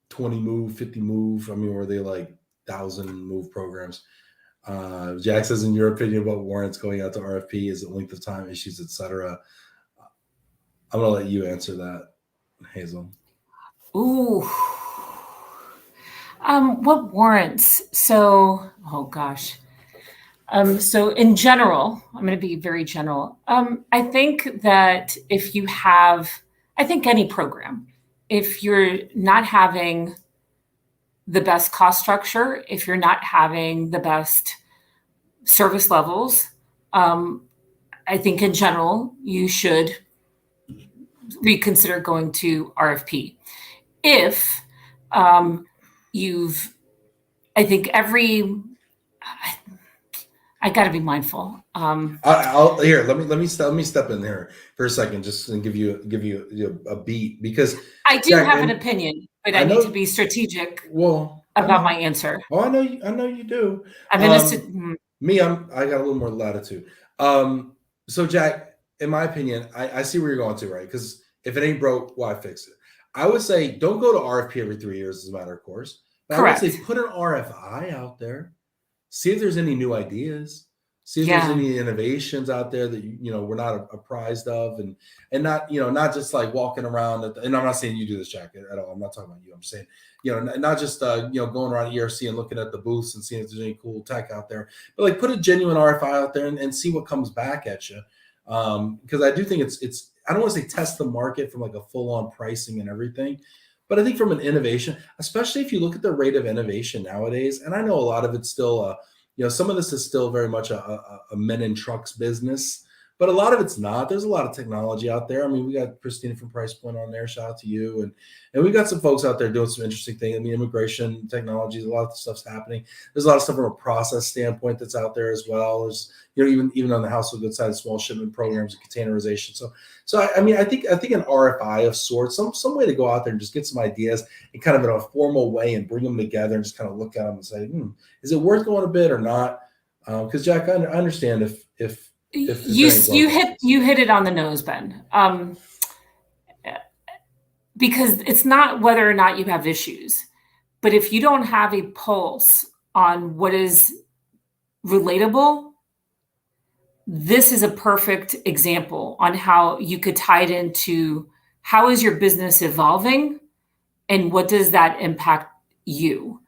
20 move, 50 move? I mean, were they like 1,000 move programs? Jack says, in your opinion, about warrants going out to RFP, is it length of time, issues, etc.? I'm gonna let you answer that, Heazel. Ooh. What warrants? So, oh gosh. So in general, I'm going to be very general. I think that if you have, any program, if you're not having the best cost structure, if you're not having the best service levels, I think in general, you should reconsider going to RFP. If I got to be mindful. Let me step in there for a second, just and give you a beat, because I do have an opinion, but I need to be strategic about my answer. Oh, I know you do. I got a little more latitude. So Jack, in my opinion, I see where you're going to, right? Because if it ain't broke, why fix it? I would say don't go to RFP every 3 years as a matter of course. But correct. I would say put an RFI out there. See if there's any new ideas. See if there's Yeah. any innovations out there that we're not apprised of, and not not just like walking around. And I'm not saying you do this, Jack, at all. I'm not talking about you. I'm saying not just going around ERC and looking at the booths and seeing if there's any cool tech out there, but like put a genuine RFI out there and see what comes back at you. Because I do think it's I don't want to say test the market from like a full on pricing and everything, but I think from an innovation, especially if you look at the rate of innovation nowadays, and I know a lot of it's still some of this is still very much a men in trucks business, but a lot of it's not. There's a lot of technology out there. I mean, we got Christina from Price Point on there. Shout out to you. And we got some folks out there doing some interesting things. I mean, immigration technologies, a lot of stuff's happening. There's a lot of stuff from a process standpoint that's out there as well. There's, even on the household goods side, small shipment programs and containerization. So I mean, I think an RFI of sorts, some way to go out there and just get some ideas and kind of in a formal way and bring them together and just kind of look at them and say, is it worth going a bit or not? Because Jack, I understand if you hit it on the nose, Ben. Because it's not whether or not you have issues, but if you don't have a pulse on what is relatable, this is a perfect example on how you could tie it into how is your business evolving and what does that impact you.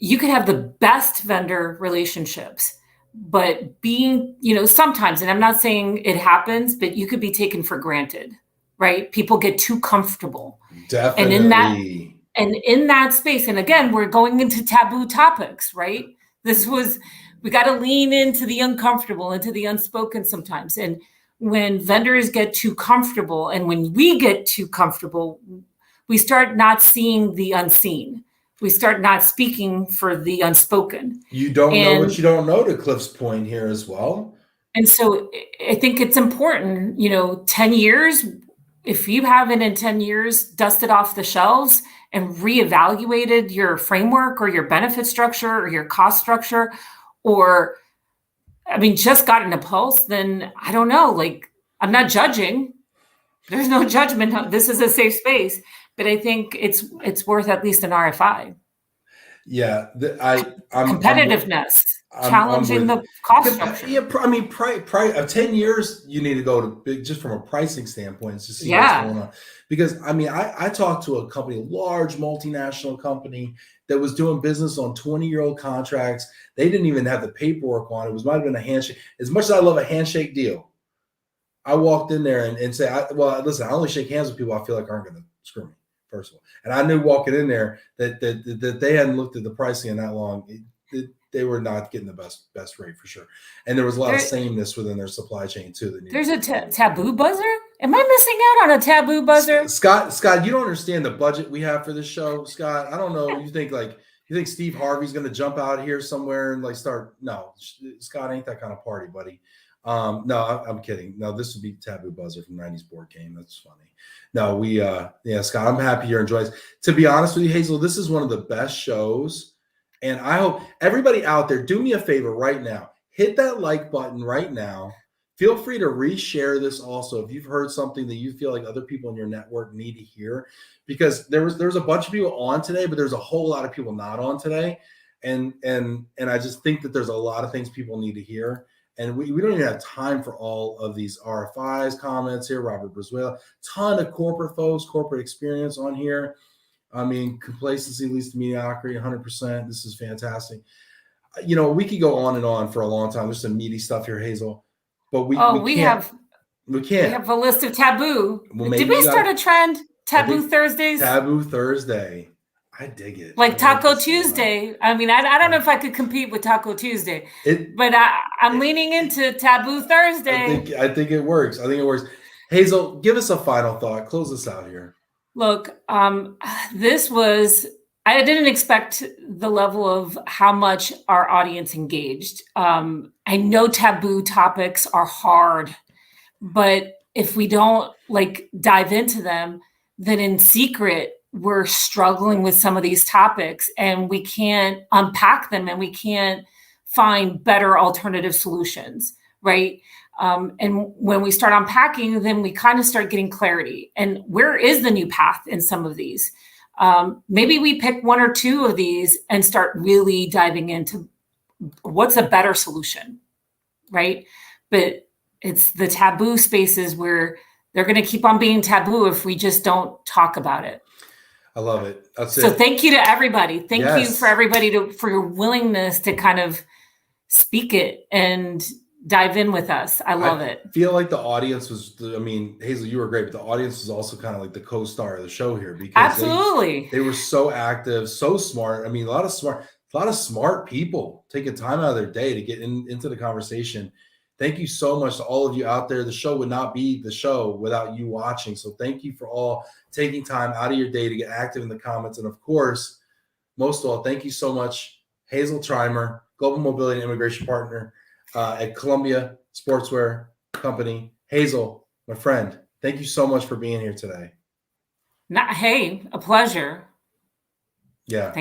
You could have the best vendor relationships, but being, sometimes, and I'm not saying it happens, but you could be taken for granted, right? People get too comfortable. Definitely. And in that space, and again, we're going into taboo topics, right? We got to lean into the uncomfortable, into the unspoken sometimes. And when vendors get too comfortable and when we get too comfortable, we start not seeing the unseen. We start not speaking for the unspoken. You don't know what you don't know, to Cliff's point here as well. And so I think it's important, 10 years, if you haven't in 10 years dusted off the shelves and reevaluated your framework or your benefit structure or your cost structure, or, just gotten a pulse, then I don't know, like, I'm not judging. There's no judgment. This is a safe space. But I think it's worth at least an RFI. Yeah, competitiveness, challenging the cost structure. Yeah, 10 years, you need to go to big, just from a pricing standpoint, to see what's going on. Because I talked to a company, large multinational company, that was doing business on 20-year-old contracts. They didn't even have the paperwork on it. Might have been a handshake. As much as I love a handshake deal, I walked in there and say, listen, I only shake hands with people I feel like aren't going to screw me, first of all. And I knew walking in there that they hadn't looked at the pricing in that long. They were not getting the best rate for sure. And there was a lot of sameness within their supply chain too. There's a taboo buzzer? Am I missing out on a taboo buzzer? Scott, you don't understand the budget we have for this show, Scott. I don't know. You think Steve Harvey's going to jump out here somewhere and like start? No, Scott ain't that kind of party, buddy. No, I'm kidding. No, this would be taboo buzzer from 90s board game. That's funny. No, Scott, I'm happy you're enjoying this. To be honest with you, Heazel, this is one of the best shows. And I hope everybody out there, do me a favor right now. Hit that like button right now. Feel free to reshare this also if you've heard something that you feel like other people in your network need to hear. Because there was a bunch of people on today, but there's a whole lot of people not on today. And I just think that there's a lot of things people need to hear. And we don't even have time for all of these RFIs, comments here. Robert Brizuela, ton of corporate folks, corporate experience on here. Complacency leads to mediocrity, 100%. This is fantastic. We could go on and on for a long time. There's some meaty stuff here, Heazel, but we can't. We have a list of taboo. Did we start a trend? Taboo Thursdays? Taboo Thursday. I dig it. Like Taco Tuesday. I don't know if I could compete with Taco Tuesday, but I'm leaning into Taboo Thursday. I think it works. Heazel, give us a final thought. Close us out here. Look, I didn't expect the level of how much our audience engaged. I know taboo topics are hard, but if we don't dive into them, then in secret, we're struggling with some of these topics and we can't unpack them and we can't find better alternative solutions, right? And when we start unpacking, then we kind of start getting clarity. And where is the new path in some of these? Maybe we pick one or two of these and start really diving into what's a better solution, right? But it's the taboo spaces where they're going to keep on being taboo if we just don't talk about it. I love it. That's So it. thank you to everybody. Thank you Yes. for everybody for your willingness to kind of speak it and dive in with us. I love it. I feel like the audience was, I mean, Heazel, you were great, but the audience was also kind of like the co-star of the show here because Absolutely. they were so active, so smart. I mean, a lot of smart people taking time out of their day to get into the conversation. Thank you so much to all of you out there. The show would not be the show without you watching. So thank you for all taking time out of your day to get active in the comments. And of course, most of all, thank you so much, Heazel Trimer, Global Mobility and Immigration Partner at Columbia Sportswear Company. Heazel, my friend, thank you so much for being here today. Hey, a pleasure. Yeah.